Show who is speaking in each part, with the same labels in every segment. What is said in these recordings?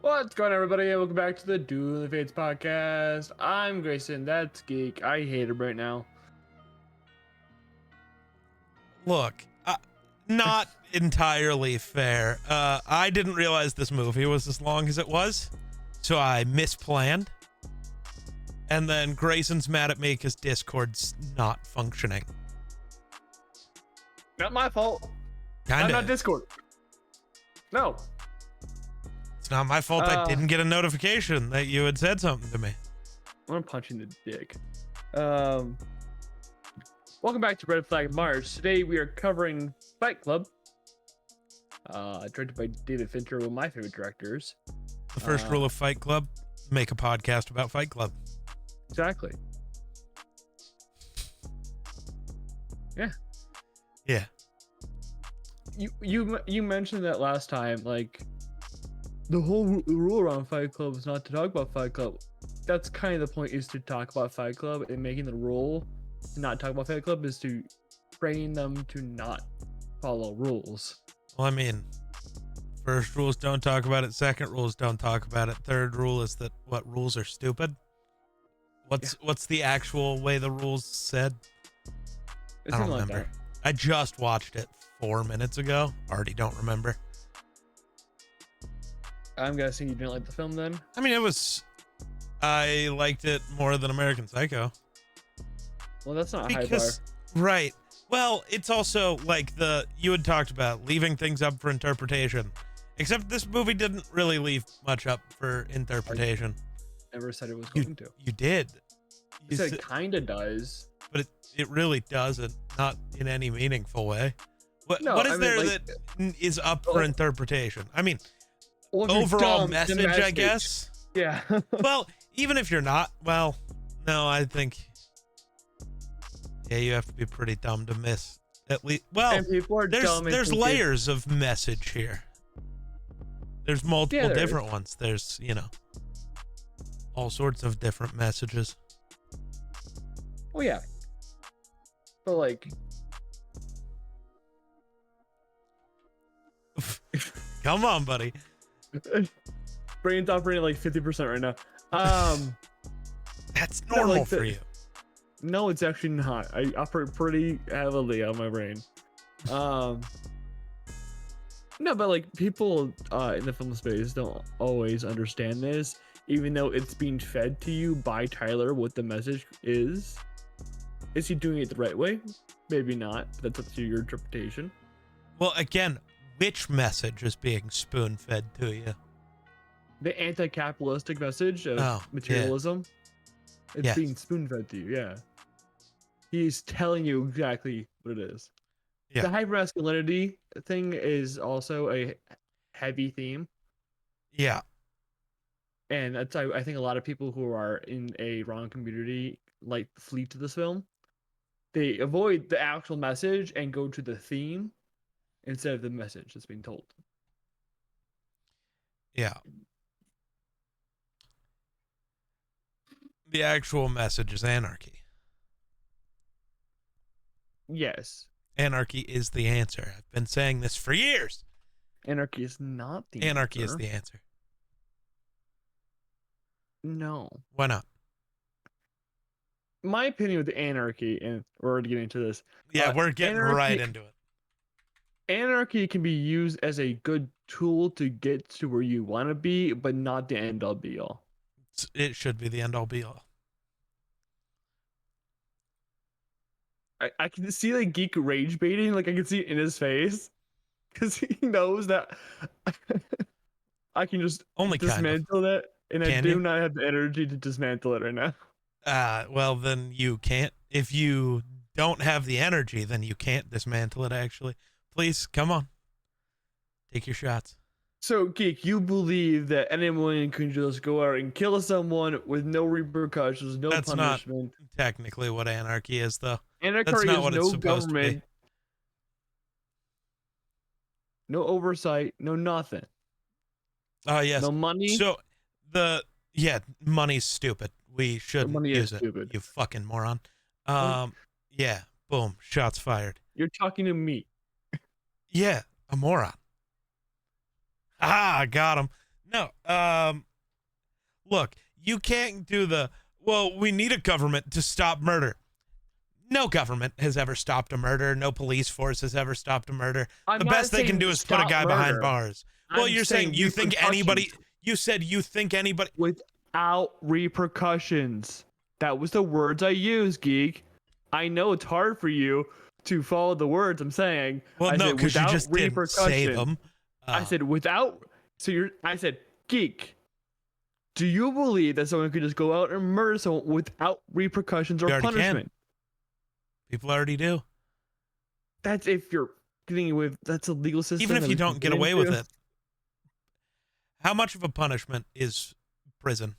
Speaker 1: What's going on, everybody? Welcome back to the Duel the Fates podcast. I'm Grayson. That's Geek. I hate him right now.
Speaker 2: Look, not entirely fair. I didn't realize this movie was as long as it was, so I misplanned. And then Grayson's mad at me because Discord's not functioning.
Speaker 1: Not my fault.
Speaker 2: Kinda.
Speaker 1: I'm not Discord. No.
Speaker 2: It's not my fault I didn't get a notification that you had said something to me.
Speaker 1: I'm punching the dick. Welcome back to Red Flag March. Today we are covering Fight Club. Directed by David Fincher, one of my favorite directors.
Speaker 2: The first rule of Fight Club, make a podcast about Fight Club.
Speaker 1: Exactly. Yeah.
Speaker 2: Yeah.
Speaker 1: You mentioned that last time, like, the whole rule around Fight Club is not to talk about Fight Club. That's kind of the point, is to talk about Fight Club, and making the rule to not talk about Fight Club is to train them to not follow rules.
Speaker 2: Well, I mean, first rule is don't talk about it. Second rule is don't talk about it. Third rule is that what rules are stupid. What's the actual way the rules said? I don't remember. Like I just watched it 4 minutes ago. Already don't remember. I'm
Speaker 1: guessing you didn't like the film then?
Speaker 2: I mean, I liked it more than American Psycho.
Speaker 1: Well, that's not a high bar.
Speaker 2: Right. Well, it's also like you had talked about leaving things up for interpretation. Except this movie didn't really leave much up for interpretation.
Speaker 1: I never said it was going to.
Speaker 2: You did.
Speaker 1: You said it kind of does.
Speaker 2: But it really doesn't. Not in any meaningful way. What is that is up for interpretation? I mean, overall message, I guess.
Speaker 1: Yeah.
Speaker 2: Well, even if you're not, well, no, I think, yeah, you have to be pretty dumb to miss at least. Well, there's layers of message here. There's multiple different ones. There's, all sorts of different messages.
Speaker 1: Oh yeah. But like,
Speaker 2: come on, buddy.
Speaker 1: Brain's operating like 50% right now.
Speaker 2: That's normal for you.
Speaker 1: No, it's actually not. I operate pretty heavily on my brain. No, but like, people in the film space don't always understand this, even though it's being fed to you by Tyler what the message is. Is he doing it the right way? Maybe not. But that's up to your interpretation.
Speaker 2: Well, again, which message is being spoon-fed to you?
Speaker 1: The anti-capitalistic message of materialism. Yeah. It's being spoon-fed to you, yeah. He's telling you exactly what it is. Yeah. The hypermasculinity thing is also a heavy theme.
Speaker 2: Yeah.
Speaker 1: And that's, I think a lot of people who are in a wrong community like flee to this film. They avoid the actual message and go to the theme instead of the message that's being told.
Speaker 2: Yeah. The actual message is anarchy.
Speaker 1: Yes.
Speaker 2: Anarchy is the answer. I've been saying this for years.
Speaker 1: Anarchy is not the
Speaker 2: Anarchy is the answer.
Speaker 1: No.
Speaker 2: Why not?
Speaker 1: My opinion with the anarchy, and we're already getting into this.
Speaker 2: Yeah, we're getting right into it.
Speaker 1: Anarchy can be used as a good tool to get to where you want to be, but not the end all be all.
Speaker 2: It should be the end all be all.
Speaker 1: I can see like Geek rage baiting, like I can see it in his face, because he knows that I can just dismantle that, and I do not have the energy to dismantle it right now.
Speaker 2: Well, then you can't. If you don't have the energy, then you can't dismantle it, actually. Please, come on. Take your shots.
Speaker 1: So, Geek, you believe that anyone can just go out and kill someone with no repercussions, no punishment?
Speaker 2: That's not technically what anarchy is, though.
Speaker 1: Anarchy is no government, no oversight, no nothing.
Speaker 2: Oh, yes.
Speaker 1: No money.
Speaker 2: So, money's stupid. We shouldn't use it. Stupid. You fucking moron. Yeah. Boom. Shots fired.
Speaker 1: You're talking to me.
Speaker 2: Yeah, a moron. Got him. No. Look, you can't do we need a government to stop murder. No government has ever stopped a murder. No police force has ever stopped a murder. The best they can do is put a guy behind bars. Well, you're saying you think anybody... You said you think anybody...
Speaker 1: Without repercussions. That was the words I used, Geek. I know it's hard for you to follow the words I'm saying.
Speaker 2: Well, no, because you just didn't say them.
Speaker 1: I said without... I said, Geek, do you believe that someone could just go out and murder someone without repercussions or punishment?
Speaker 2: People already do.
Speaker 1: That's if you're getting away with... That's a legal system.
Speaker 2: Even if you don't get away with it. How much of a punishment is prison?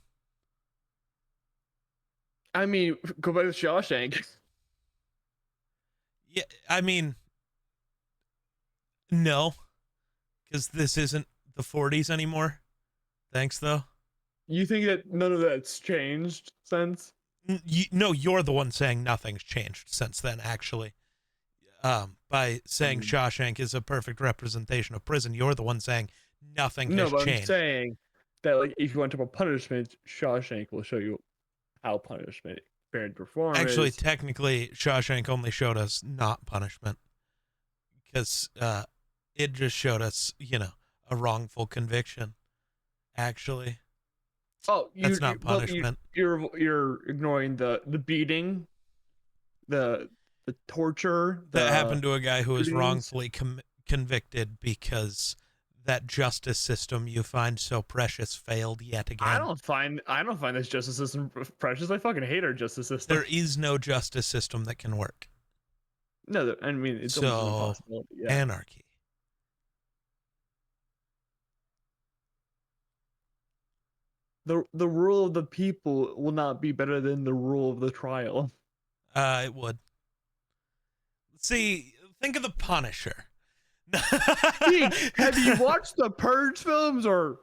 Speaker 1: I mean, go back to Shawshank.
Speaker 2: Yeah, I mean, no, because this isn't the 40s anymore. Thanks, though.
Speaker 1: You think that none of that's changed since?
Speaker 2: No, you're the one saying nothing's changed since then, actually. By saying Shawshank is a perfect representation of prison, you're the one saying nothing has changed.
Speaker 1: I'm saying that, like, if you want to talk about punishment, Shawshank will show you how punishment compared to performance.
Speaker 2: Actually, technically, Shawshank only showed us not punishment, because it just showed us, a wrongful conviction. Actually, that's not punishment.
Speaker 1: You're ignoring the beating, the torture
Speaker 2: that happened to a guy who was wrongfully convicted because that justice system you find so precious failed yet again. I don't find
Speaker 1: this justice system precious. I fucking hate our justice system.
Speaker 2: There is no justice system that can work.
Speaker 1: No, I mean, it's almost impossible. Yeah.
Speaker 2: Anarchy.
Speaker 1: The rule of the people will not be better than the rule of the trial.
Speaker 2: It would. See, think of the Punisher.
Speaker 1: Have you watched the Purge films or,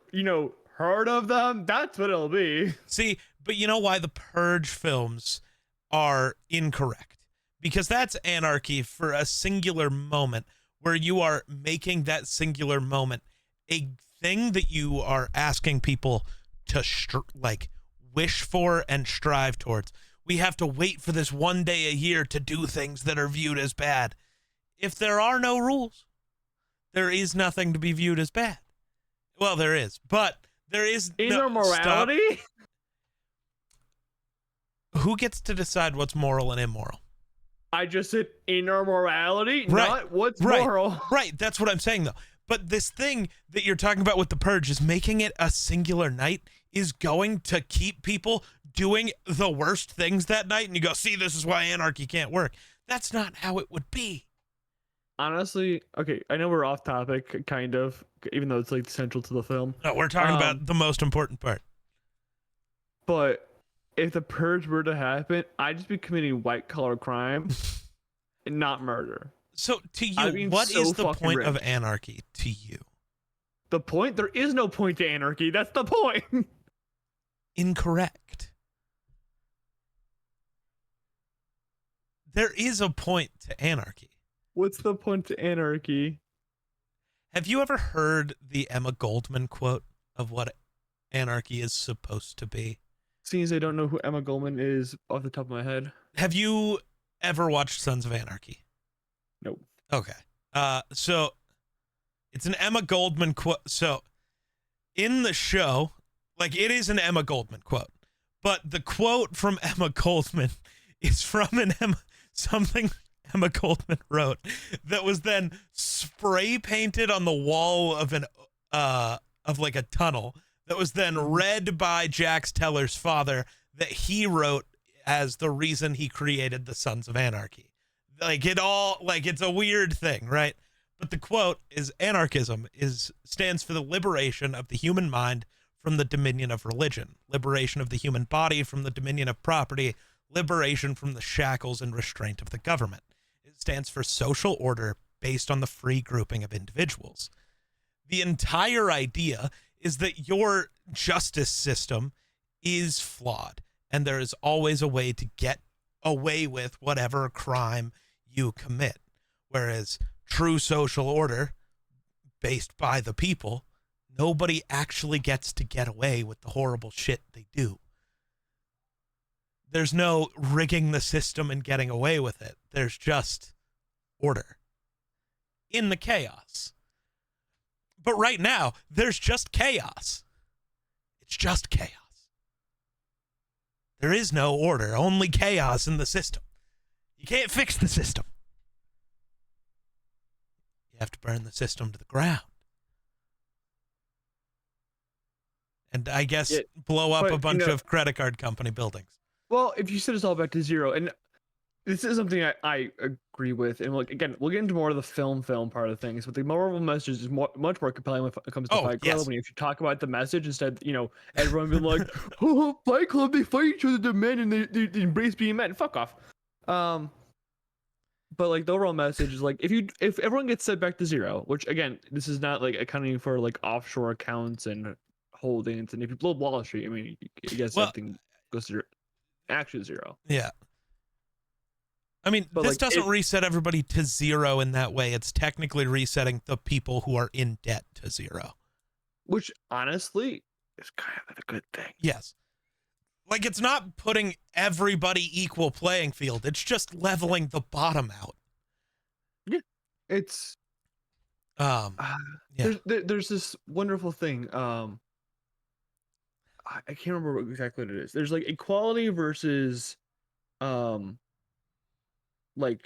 Speaker 1: heard of them? That's what it'll be.
Speaker 2: See, but you know why the Purge films are incorrect? Because that's anarchy for a singular moment where you are making that singular moment a thing that you are asking people to wish for and strive towards. We have to wait for this one day a year to do things that are viewed as bad. If there are no rules, there is nothing to be viewed as bad. Well, there is, but there is
Speaker 1: inner morality.
Speaker 2: Who gets to decide what's moral and immoral?
Speaker 1: I just said inner morality,
Speaker 2: right.
Speaker 1: Not what's moral.
Speaker 2: Right, that's what I'm saying, though. But this thing that you're talking about with the Purge is making it a singular night is going to keep people doing the worst things that night. And you go, see, this is why anarchy can't work. That's not how it would be.
Speaker 1: Honestly, okay, I know we're off topic, kind of, even though it's central to the film.
Speaker 2: No, we're talking about the most important part.
Speaker 1: But if the Purge were to happen, I'd just be committing white-collar crime and not murder.
Speaker 2: So, to you, what is the point of anarchy to you?
Speaker 1: The point? There is no point to anarchy. That's the point.
Speaker 2: Incorrect. There is a point to anarchy.
Speaker 1: What's the point to anarchy?
Speaker 2: Have you ever heard the Emma Goldman quote of what anarchy is supposed to be?
Speaker 1: Seeing as I don't know who Emma Goldman is off the top of my head.
Speaker 2: Have you ever watched Sons of Anarchy?
Speaker 1: Nope.
Speaker 2: Okay. So it's an Emma Goldman quote. So in the show, it is an Emma Goldman quote, but the quote from Emma Goldman is from something Emma Goldman wrote that was then spray painted on the wall of a tunnel that was then read by Jax Teller's father that he wrote as the reason he created the Sons of Anarchy. It's a weird thing, right? But the quote is anarchism stands for the liberation of the human mind from the dominion of religion, liberation of the human body from the dominion of property, liberation from the shackles and restraint of the government. It stands for social order based on the free grouping of individuals. The entire idea is that your justice system is flawed, and there is always a way to get away with whatever crime you commit. Whereas true social order, based by the people, Nobody actually gets to get away with the horrible shit they do. There's no rigging the system and getting away with it. There's just order in the chaos. But right now, there's just chaos. It's just chaos. There is no order, only chaos in the system. You can't fix the system. You have to burn the system to the ground. And I guess blow up a bunch of credit card company buildings.
Speaker 1: Well, if you set us all back to zero, and this is something I agree with, and again, we'll get into more of the film part of things, but the moral message is much more compelling when it comes to Fight Club. When if you talk about the message instead, everyone being like, "Oh, Fight Club, they fight each other, they're men, and they embrace being men." Fuck off. But like the overall message is like if everyone gets set back to zero, which again, this is not like accounting for like offshore accounts and holdings, and if you blow Wall Street, I mean, I guess everything goes to actually zero.
Speaker 2: Yeah. I mean, but this doesn't reset everybody to zero in that way. It's technically resetting the people who are in debt to zero. Which,
Speaker 1: honestly, is kind of a good thing.
Speaker 2: Yes. Like, it's not putting everybody equal playing field. It's just leveling the bottom out.
Speaker 1: Yeah. It's... There's this wonderful thing. I can't remember exactly what it is. There's like equality versus like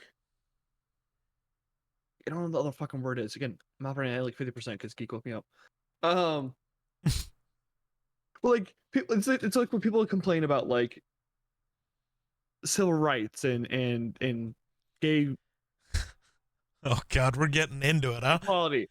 Speaker 1: I don't know what the other fucking word is. Again, I'm operating at like 50% because Geek woke me up. Well, like it's like when people complain about like civil rights and gay.
Speaker 2: Oh God, we're getting into it, huh?
Speaker 1: Equality.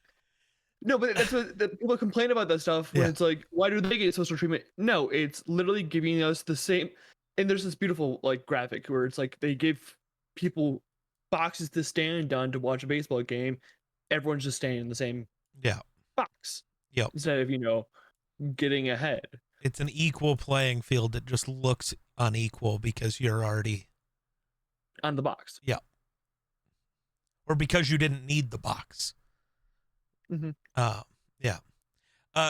Speaker 1: No, but that's what people complain about that stuff when it's like, why do they get social treatment? No, it's literally giving us the same. And there's this beautiful like graphic where it's like they give people boxes to stand on to watch a baseball game. Everyone's just staying in the same box.
Speaker 2: Yep.
Speaker 1: Instead of getting ahead.
Speaker 2: It's an equal playing field that just looks unequal because you're already
Speaker 1: on the box.
Speaker 2: Yeah. Or because you didn't need the box.
Speaker 1: Mm-hmm.
Speaker 2: Yeah.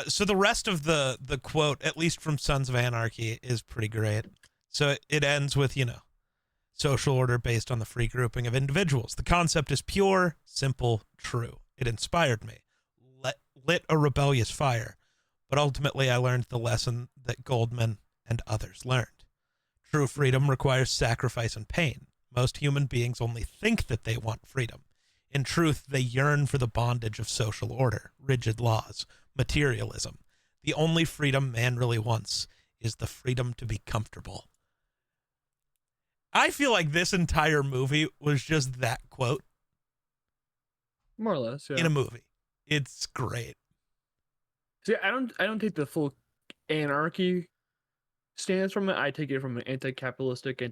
Speaker 2: So the rest of the quote, at least from Sons of Anarchy, is pretty great. So it ends with, social order based on the free grouping of individuals. The concept is pure, simple, true. It inspired me. Lit a rebellious fire. But ultimately I learned the lesson that Goldman and others learned. True freedom requires sacrifice and pain. Most human beings only think that they want freedom. In truth, they yearn for the bondage of social order, rigid laws, materialism. The only freedom man really wants is the freedom to be comfortable. I feel like this entire movie was just that quote.
Speaker 1: More or less, yeah.
Speaker 2: In a movie. It's great.
Speaker 1: See, I don't take the full anarchy stance from it. I take it from an anti-capitalistic,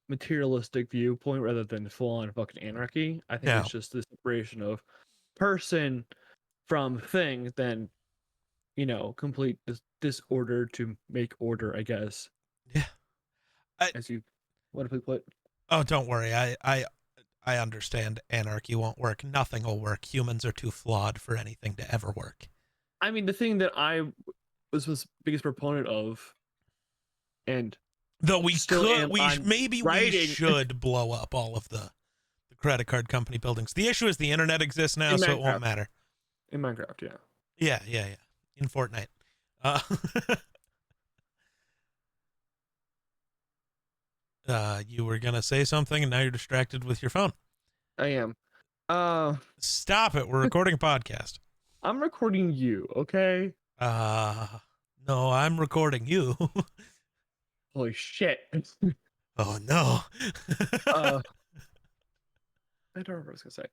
Speaker 1: materialistic viewpoint rather than full-on fucking anarchy. I think it's just the separation of person from thing, then complete disorder to make order, I guess.
Speaker 2: Yeah.
Speaker 1: As you want to put.
Speaker 2: Oh, don't worry. I understand anarchy won't work. Nothing will work. Humans are too flawed for anything to ever work.
Speaker 1: I mean, the thing that I was the biggest proponent of, and
Speaker 2: though we should blow up all of the credit card company buildings. The issue is the internet exists now, so it won't matter.
Speaker 1: In Minecraft, yeah.
Speaker 2: Yeah. In Fortnite. You were gonna say something, and now you're distracted with your phone.
Speaker 1: I am.
Speaker 2: Stop it. We're recording a podcast.
Speaker 1: I'm recording you, okay?
Speaker 2: No, I'm recording you.
Speaker 1: Holy shit.
Speaker 2: Oh, no.
Speaker 1: I don't remember what I was going to say.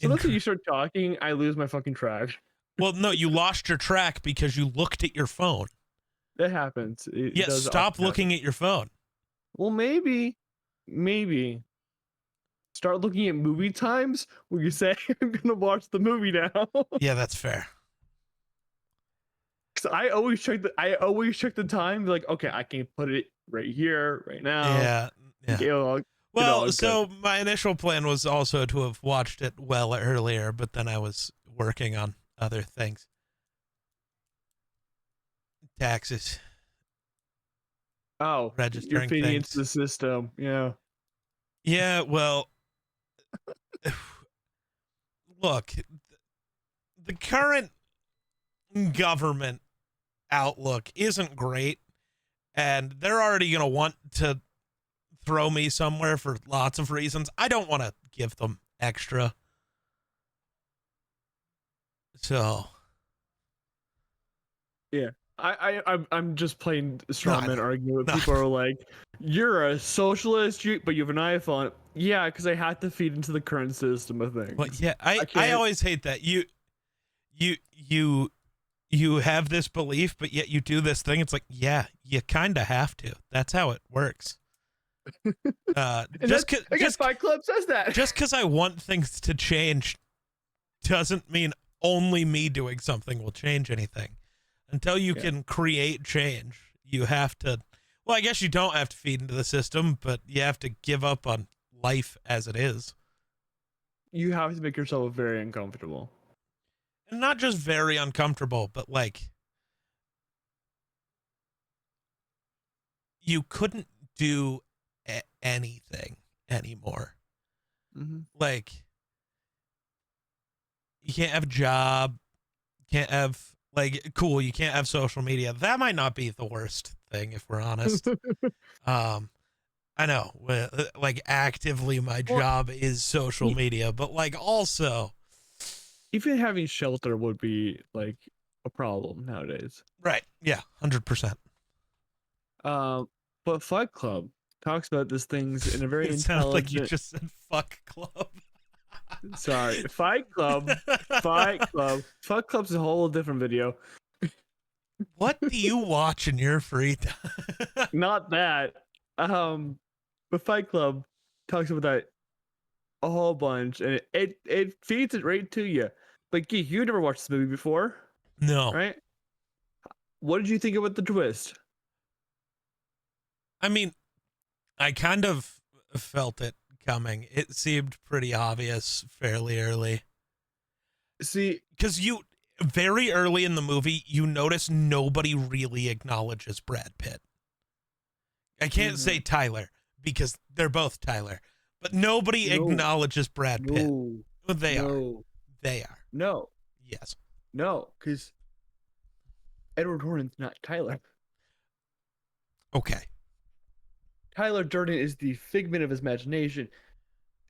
Speaker 1: So once you start talking, I lose my fucking track.
Speaker 2: Well, no, you lost your track because you looked at your phone.
Speaker 1: That happens.
Speaker 2: Stop looking at your phone.
Speaker 1: Well, maybe. Start looking at movie times when you say, I'm going to watch the movie now.
Speaker 2: Yeah, that's fair.
Speaker 1: Because I always check the time. Like, okay, I can put it right here, right now.
Speaker 2: Yeah. Well, so my initial plan was also to have watched it well earlier, but then I was working on other things. Taxes.
Speaker 1: Oh, you're
Speaker 2: registering
Speaker 1: feeding
Speaker 2: things
Speaker 1: into the system. Yeah.
Speaker 2: Yeah, well, look, the current government outlook isn't great, and they're already going to want to throw me somewhere for lots of reasons. I don't want to give them extra. So,
Speaker 1: yeah. I'm just playing straw man argument.
Speaker 2: No.
Speaker 1: People are like, "You're a socialist, but you have an iPhone." Yeah, because I have to feed into the current system of things.
Speaker 2: Well, yeah, I always hate that you have this belief, but yet you do this thing. It's like, yeah, you kind of have to. That's how it works. Just
Speaker 1: Fight Club says that.
Speaker 2: Just because I want things to change doesn't mean only me doing something will change anything. Until you can create change, you have to. Well, I guess you don't have to feed into the system, but you have to give up on life as it is.
Speaker 1: You have to make yourself very uncomfortable.
Speaker 2: And not just very uncomfortable, but like you couldn't do anything anymore.
Speaker 1: Mm-hmm.
Speaker 2: Like you can't have a job, can't have cool, you can't have social media. That might not be the worst thing if we're honest. I know, like actively my job is social media, but like also
Speaker 1: even having shelter would be like a problem nowadays.
Speaker 2: Right. Yeah, 100%.
Speaker 1: But Fight Club talks about these things in a very
Speaker 2: intelligent. Like you just said, fuck club.
Speaker 1: Sorry, Fight Club. Fight Club. Fight Club's a whole different video.
Speaker 2: What do you watch in your free time?
Speaker 1: Not that. But Fight Club talks about that a whole bunch, and it feeds it right to you. But Geek, you never watched this movie before?
Speaker 2: No.
Speaker 1: Right? What did you think about the twist?
Speaker 2: I mean, I kind of felt it coming. It seemed pretty obvious fairly early.
Speaker 1: See,
Speaker 2: because you very early in the movie, you notice nobody really acknowledges Brad Pitt. I can't say Tyler because they're both Tyler, but nobody acknowledges Brad Pitt.
Speaker 1: No.
Speaker 2: Well, they are. They are.
Speaker 1: No.
Speaker 2: Yes.
Speaker 1: No, because Edward Norton's not Tyler.
Speaker 2: Okay.
Speaker 1: Tyler Durden is the figment of his imagination.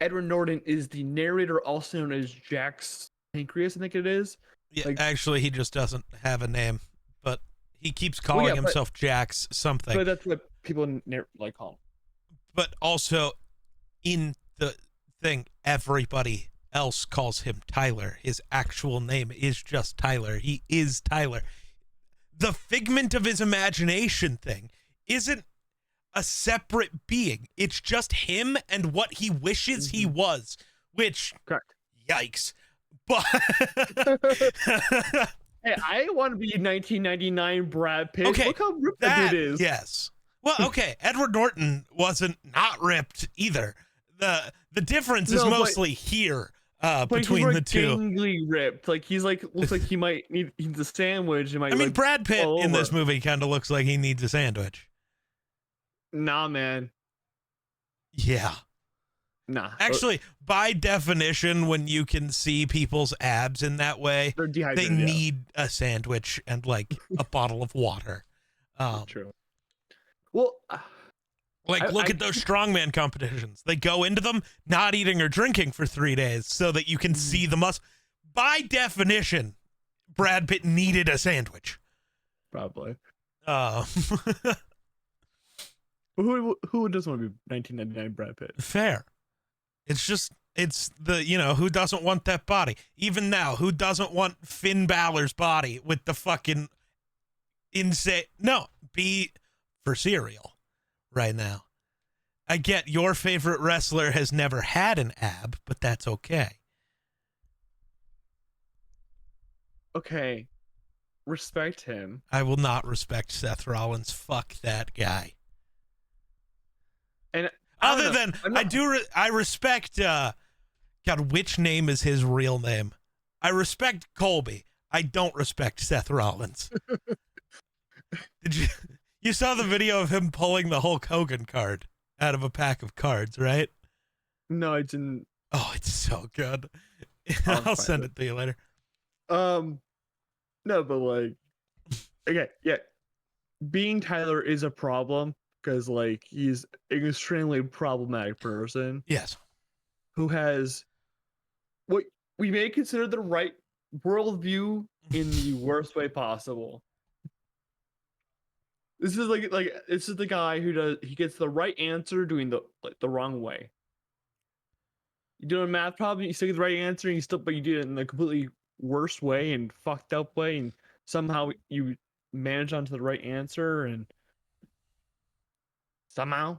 Speaker 1: Edward Norton is the narrator, also known as Jack's Pancreas, I think it is.
Speaker 2: Yeah, actually, he just doesn't have a name, but he keeps calling himself Jack's something.
Speaker 1: But that's what people like call him.
Speaker 2: But also, in the thing, everybody else calls him Tyler. His actual name is just Tyler. He is Tyler. The figment of his imagination thing isn't a separate being. It's just him and what he wishes he was, which,
Speaker 1: correct.
Speaker 2: Yikes. But
Speaker 1: hey, I want to be 1999 Brad Pitt.
Speaker 2: Okay,
Speaker 1: look how ripped that dude is.
Speaker 2: Yes. Well, okay, Edward Norton wasn't not ripped either. The difference is mostly here between the two.
Speaker 1: Gangly ripped. Like he's like looks like he might need a sandwich. I
Speaker 2: mean, Brad Pitt in this movie kind of looks like he needs a sandwich.
Speaker 1: Nah, man.
Speaker 2: Yeah.
Speaker 1: Nah.
Speaker 2: Actually, by definition, when you can see people's abs in that way, they need a sandwich and like a bottle of water.
Speaker 1: True. Well,
Speaker 2: look at those strongman competitions. They go into them not eating or drinking for 3 days so that you can see the muscle. By definition, Brad Pitt needed a sandwich.
Speaker 1: Probably. Who doesn't want to be 1999 Brad Pitt?
Speaker 2: Fair. It's the, who doesn't want that body? Even now, who doesn't want Finn Balor's body with the fucking insane? No, be for cereal right now. I get your favorite wrestler has never had an ab, but that's okay.
Speaker 1: Okay. Respect him.
Speaker 2: I will not respect Seth Rollins. Fuck that guy.
Speaker 1: And
Speaker 2: other than I respect God, which name is his real name? I respect Colby. I don't respect Seth Rollins. Did you saw the video of him pulling the Hulk Hogan card out of a pack of cards, right?
Speaker 1: No, I didn't.
Speaker 2: Oh, it's so good. I'll send it to you later.
Speaker 1: No, but like, okay, yeah, being Tyler is a problem because like he's an extremely problematic person.
Speaker 2: Yes.
Speaker 1: Who has what we may consider the right worldview in the worst way possible. This is this is the guy who gets the right answer doing the wrong way. You do a math problem, you still get the right answer, and but you do it in a completely worse way and fucked up way, and somehow you manage onto the right answer, and somehow.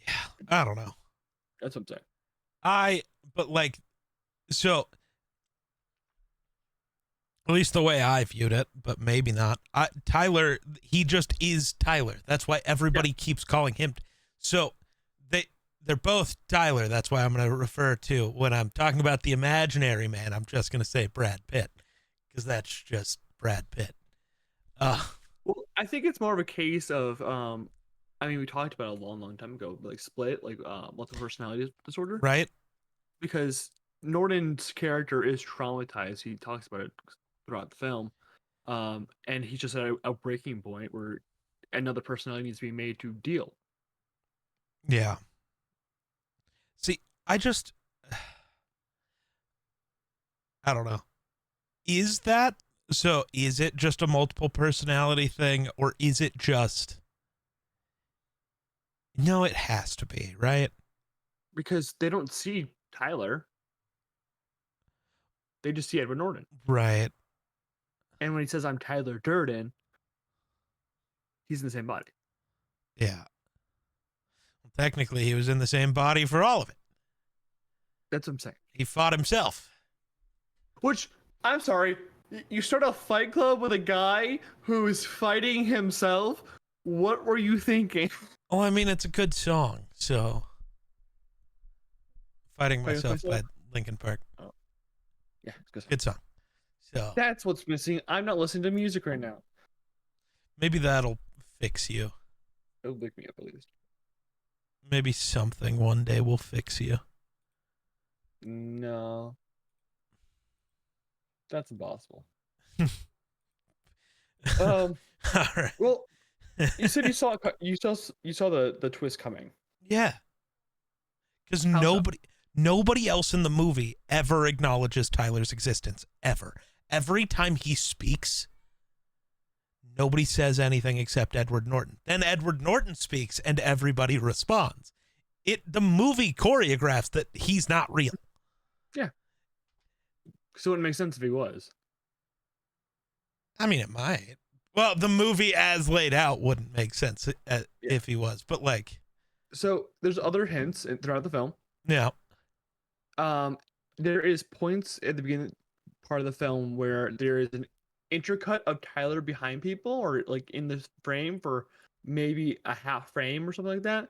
Speaker 2: Yeah, I don't know.
Speaker 1: That's what I'm saying.
Speaker 2: But like, so at least the way I viewed it, but maybe not. Tyler, he just is Tyler. That's why everybody keeps calling him. So they're both Tyler. That's why I'm going to refer to, when I'm talking about the imaginary man, I'm just going to say Brad Pitt, because that's just Brad Pitt.
Speaker 1: Well, I think it's more of a case of I mean, we talked about it a long time ago, like split, like multiple personality disorder,
Speaker 2: right?
Speaker 1: Because Norton's character is traumatized. He talks about it throughout the film, and he's just at a breaking point where another personality needs to be made to deal.
Speaker 2: Yeah. See, I don't know. Is it just a multiple personality thing, or is it just... No, it has to be, right?
Speaker 1: Because they don't see Tyler. They just see Edward Norton.
Speaker 2: Right.
Speaker 1: And when he says, "I'm Tyler Durden," he's in the same body.
Speaker 2: Yeah. Well, technically, he was in the same body for all of it.
Speaker 1: That's what I'm saying.
Speaker 2: He fought himself.
Speaker 1: Which, I'm sorry, you start a fight club with a guy who is fighting himself? What were you thinking?
Speaker 2: Oh, I mean, it's a good song, so... Fighting Myself by Linkin Park.
Speaker 1: Oh. Yeah, it's
Speaker 2: good song. So
Speaker 1: that's what's missing. I'm not listening to music right now.
Speaker 2: Maybe that'll fix you.
Speaker 1: It'll wake me up at least.
Speaker 2: Maybe something one day will fix you.
Speaker 1: No. That's impossible.
Speaker 2: All right.
Speaker 1: Well, you said you saw the twist coming.
Speaker 2: Yeah. Because nobody else in the movie ever acknowledges Tyler's existence, ever. Every time he speaks, nobody says anything except Edward Norton. Then Edward Norton speaks and everybody responds. The movie choreographs that he's not real.
Speaker 1: Yeah. So it wouldn't make sense if he was.
Speaker 2: I mean, it might. Well, the movie as laid out wouldn't make sense if he was, but like...
Speaker 1: So there's other hints throughout the film.
Speaker 2: Yeah.
Speaker 1: There is points at the beginning part of the film where there is an intercut of Tyler behind people, or like in this frame for maybe a half frame or something like that,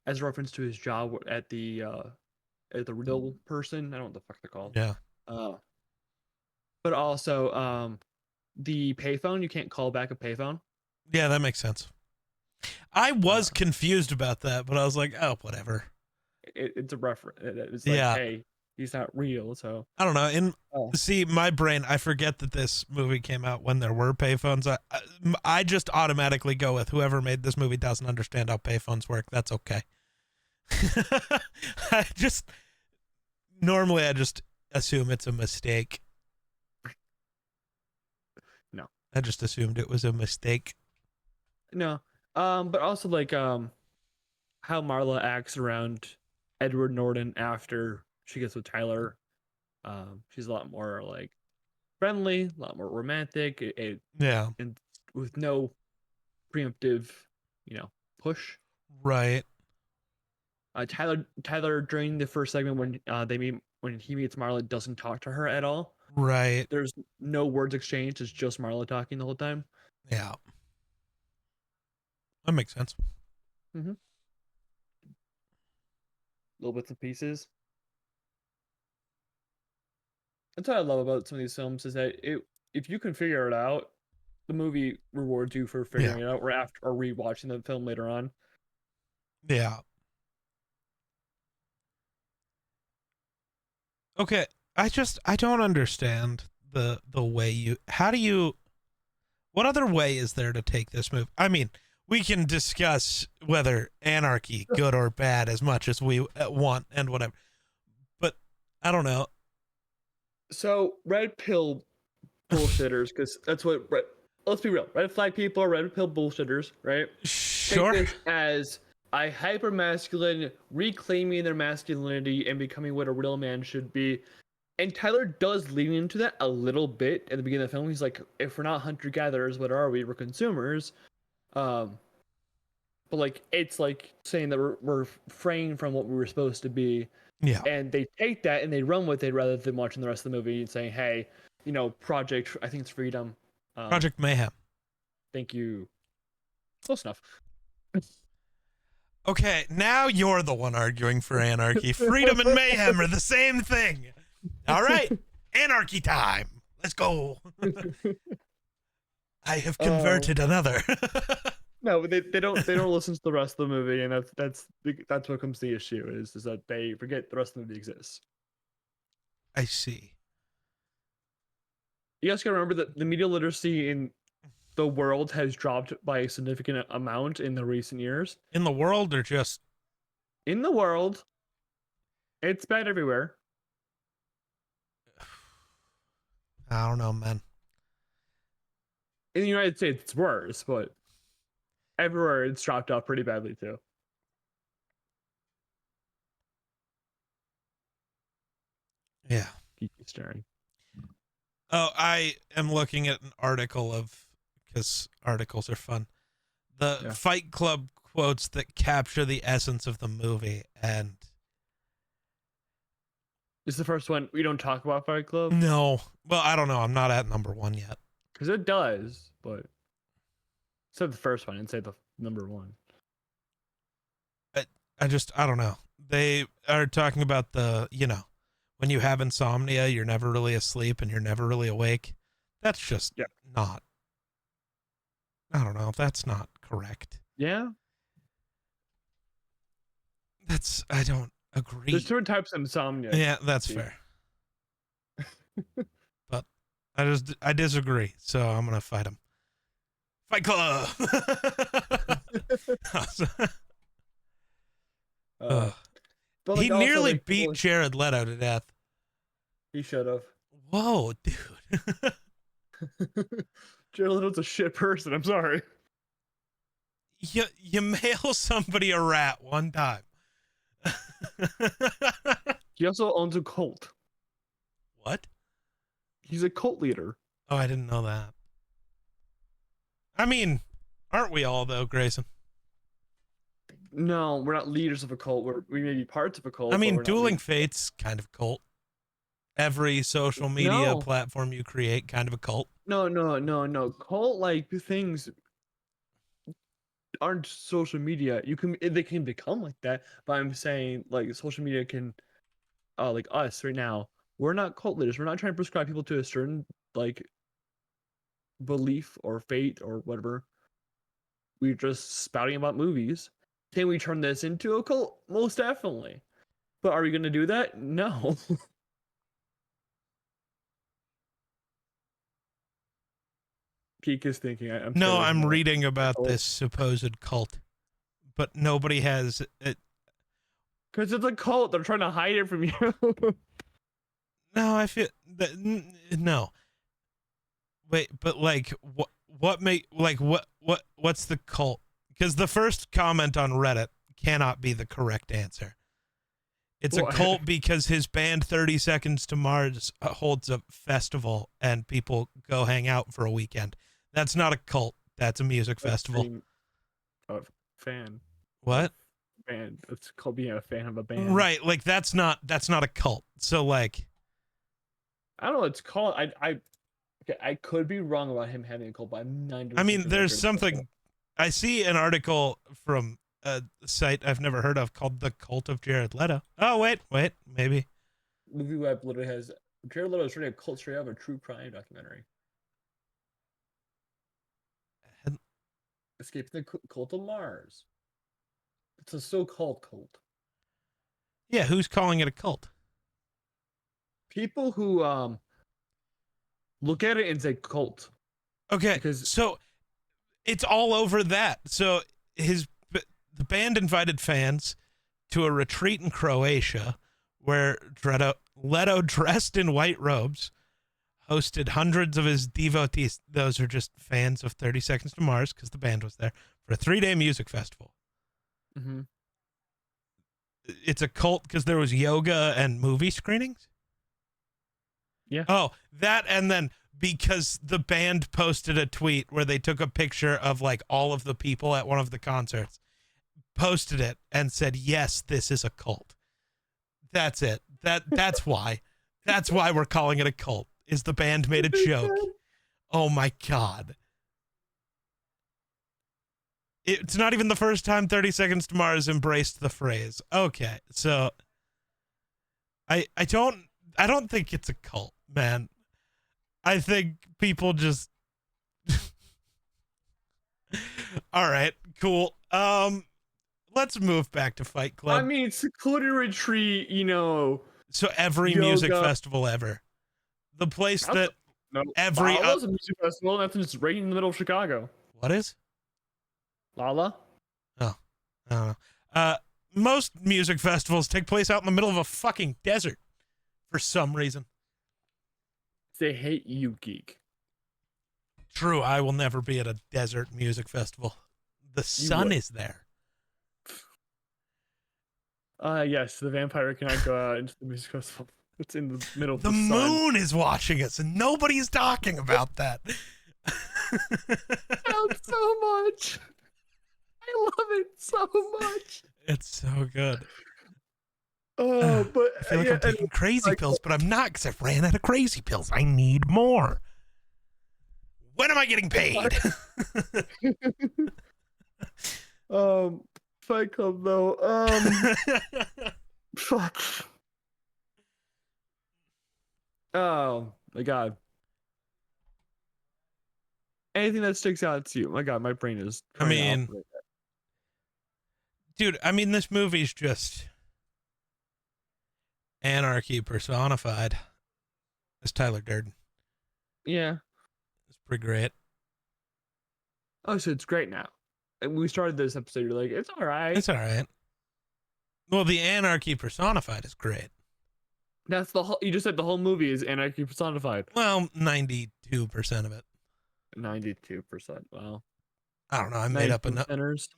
Speaker 1: as a reference to his job at the real person. I don't know what the fuck they're called.
Speaker 2: Yeah.
Speaker 1: But also the payphone, you can't call back a payphone.
Speaker 2: Yeah, that makes sense. I was confused about that, but I was like, oh, whatever.
Speaker 1: It's a reference. It's like, hey, he's not real, so...
Speaker 2: I don't know. See, my brain, I forget that this movie came out when there were payphones. I just automatically go with whoever made this movie doesn't understand how payphones work. That's okay. Normally I just assume it's a mistake.
Speaker 1: No.
Speaker 2: I just assumed it was a mistake.
Speaker 1: No. But also like how Marla acts around Edward Norton after she gets with Tyler. She's a lot more like friendly, a lot more romantic, and with no preemptive, push.
Speaker 2: Right.
Speaker 1: Tyler during the first segment when he meets Marla doesn't talk to her at all.
Speaker 2: Right.
Speaker 1: There's no words exchanged. It's just Marla talking the whole time.
Speaker 2: Yeah. That makes sense.
Speaker 1: Mm-hmm. little bits and pieces. That's what I love about some of these films is that if you can figure it out, the movie rewards you for figuring it out, or after or rewatching the film later on.
Speaker 2: Yeah. Okay, I don't understand the way what other way is there to take this movie? I mean, we can discuss whether anarchy good or bad as much as we want and whatever. But I don't know.
Speaker 1: So, red pill bullshitters, because that's what let's be real. Red flag people are red pill bullshitters, right?
Speaker 2: Sure.
Speaker 1: Take this as a hyper masculine reclaiming their masculinity and becoming what a real man should be. And Tyler does lean into that a little bit at the beginning of the film. He's like, if we're not hunter gatherers, what are we? We're consumers. But like, it's like saying that we're fraying from what we were supposed to be.
Speaker 2: Yeah.
Speaker 1: And they take that and they run with it rather than watching the rest of the movie and saying, hey, Project, I think it's Freedom.
Speaker 2: Project Mayhem.
Speaker 1: Thank you. Close enough.
Speaker 2: Okay, now you're the one arguing for anarchy. Freedom and mayhem are the same thing. All right, anarchy time. Let's go. I have converted another.
Speaker 1: No, they don't listen to the rest of the movie, and that's what comes to the issue is that they forget the rest of the movie exists.
Speaker 2: I see.
Speaker 1: You guys gotta remember that the media literacy in the world has dropped by a significant amount in the recent years.
Speaker 2: In the world, or just
Speaker 1: in the world? It's bad everywhere.
Speaker 2: I don't know, man.
Speaker 1: In the United States, it's worse, but everywhere it's dropped off pretty badly too.
Speaker 2: Yeah.
Speaker 1: Geek is staring.
Speaker 2: Oh, I am looking at an article because articles are fun. The Fight Club quotes that capture the essence of the movie, and
Speaker 1: is the first one. We don't talk about Fight Club?
Speaker 2: No. Well, I don't know. I'm not at number 1 yet.
Speaker 1: Because it does, but said the first one and say the number 1.
Speaker 2: I don't know. They are talking about when you have insomnia, you're never really asleep and you're never really awake. That's just not. I don't know. That's not correct.
Speaker 1: Yeah.
Speaker 2: I don't agree.
Speaker 1: There's different types of insomnia.
Speaker 2: Yeah, that's fair. But I disagree, so I'm going to fight him. Fight Club! He nearly beat Jared Leto to death.
Speaker 1: He should have.
Speaker 2: Whoa, dude.
Speaker 1: Jared Leto's a shit person. I'm sorry.
Speaker 2: You mail somebody a rat one time.
Speaker 1: He also owns a cult.
Speaker 2: What?
Speaker 1: He's a cult leader.
Speaker 2: Oh, I didn't know that. I mean, aren't we all, though, Grayson?
Speaker 1: No, we're not leaders of a cult. We may be parts of a cult.
Speaker 2: I mean, Dueling Fates, kind of cult. Every social media platform you create, kind of a cult.
Speaker 1: No. Cult-like things aren't social media. They can become like that, but I'm saying like social media can, like us right now. We're not cult leaders. We're not trying to prescribe people to a certain like belief or fate or whatever. We're just spouting about movies. Can we turn this into a cult? Most definitely. But are we going to do that? No. Geek is thinking.
Speaker 2: I'm reading about this supposed cult, but nobody has it.
Speaker 1: Because it's a cult. They're trying to hide it from you.
Speaker 2: No, I feel that no. Wait, but like what's the cult? Because the first comment on Reddit cannot be the correct answer. It's a cult because his band 30 Seconds to Mars holds a festival and people go hang out for a weekend. That's not a cult. That's a music festival.
Speaker 1: A fan.
Speaker 2: What?
Speaker 1: Band. It's called being a fan of a band.
Speaker 2: Right. Like that's not a cult. So like,
Speaker 1: I don't know. It's called. I could be wrong about him having a cult, but I'm 90%.
Speaker 2: I mean, there's something. I see an article from a site I've never heard of called The Cult of Jared Leto. Oh, wait, maybe.
Speaker 1: Movie Web literally has Jared Leto is really a cult straight out of a true crime documentary. Escaping the Cult of Mars. It's a so-called cult.
Speaker 2: Yeah, who's calling it a cult?
Speaker 1: People who look at it and say cult.
Speaker 2: Okay, so it's all over that. So the band invited fans to a retreat in Croatia where Leto, dressed in white robes, hosted hundreds of his devotees. Those are just fans of 30 Seconds to Mars, because the band was there, for a 3-day music festival.
Speaker 1: Mm-hmm.
Speaker 2: It's a cult because there was yoga and movie screenings?
Speaker 1: Yeah.
Speaker 2: Oh, that, and then because the band posted a tweet where they took a picture of like all of the people at one of the concerts, posted it, and said, yes, this is a cult. That's it. That's why. That's why we're calling it a cult, is the band made a joke. Oh my God. It's not even the first time 30 Seconds to Mars embraced the phrase. Okay, so I don't think it's a cult, man. I think people just all right, cool. Let's move back to Fight Club.
Speaker 1: I mean, secluded retreat,
Speaker 2: So every
Speaker 1: yoga.
Speaker 2: Music festival ever. The place that every
Speaker 1: Lala's a music festival. That's just right in the middle of Chicago.
Speaker 2: What is?
Speaker 1: Lala?
Speaker 2: Oh, I don't know. Most music festivals take place out in the middle of a fucking desert for some reason.
Speaker 1: They hate you, Geek.
Speaker 2: True, I will never be at a desert music festival. The sun is there.
Speaker 1: Yes, the vampire cannot go out into the music festival. It's in the middle of
Speaker 2: the
Speaker 1: sun.
Speaker 2: The moon is watching us, and nobody's talking about that.
Speaker 1: Sounds so much. I love it so much.
Speaker 2: It's so good.
Speaker 1: Oh, but
Speaker 2: I feel like I'm taking crazy pills, but I'm not, because I ran out of crazy pills. I need more. When am I getting paid?
Speaker 1: Fight Club though. Fuck. Oh my God. Anything that sticks out to you? My God, my brain is.
Speaker 2: Dude, this movie's just anarchy personified. It's Tyler Durden.
Speaker 1: Yeah.
Speaker 2: It's pretty great.
Speaker 1: Oh, so it's great now. And we started this episode, you're like, it's all right.
Speaker 2: It's all right. Well, the anarchy personified is great.
Speaker 1: That's the whole, you just said the whole movie is anarchy personified.
Speaker 2: Well, 92% of it.
Speaker 1: 92%. Wow.
Speaker 2: I don't know. I made up enough.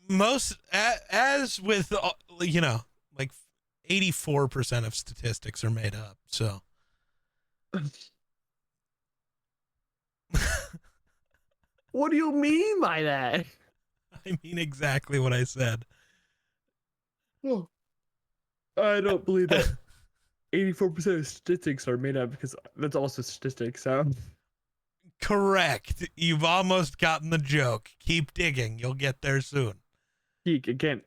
Speaker 2: Most, as with, like 84% of statistics are made up. So.
Speaker 1: What do you mean by that?
Speaker 2: I mean exactly what I said.
Speaker 1: Oh, I don't believe that. 84% of statistics are made up, because that's also statistics. So.
Speaker 2: Correct. You've almost gotten the joke. Keep digging. You'll get there soon.
Speaker 1: Geek, again,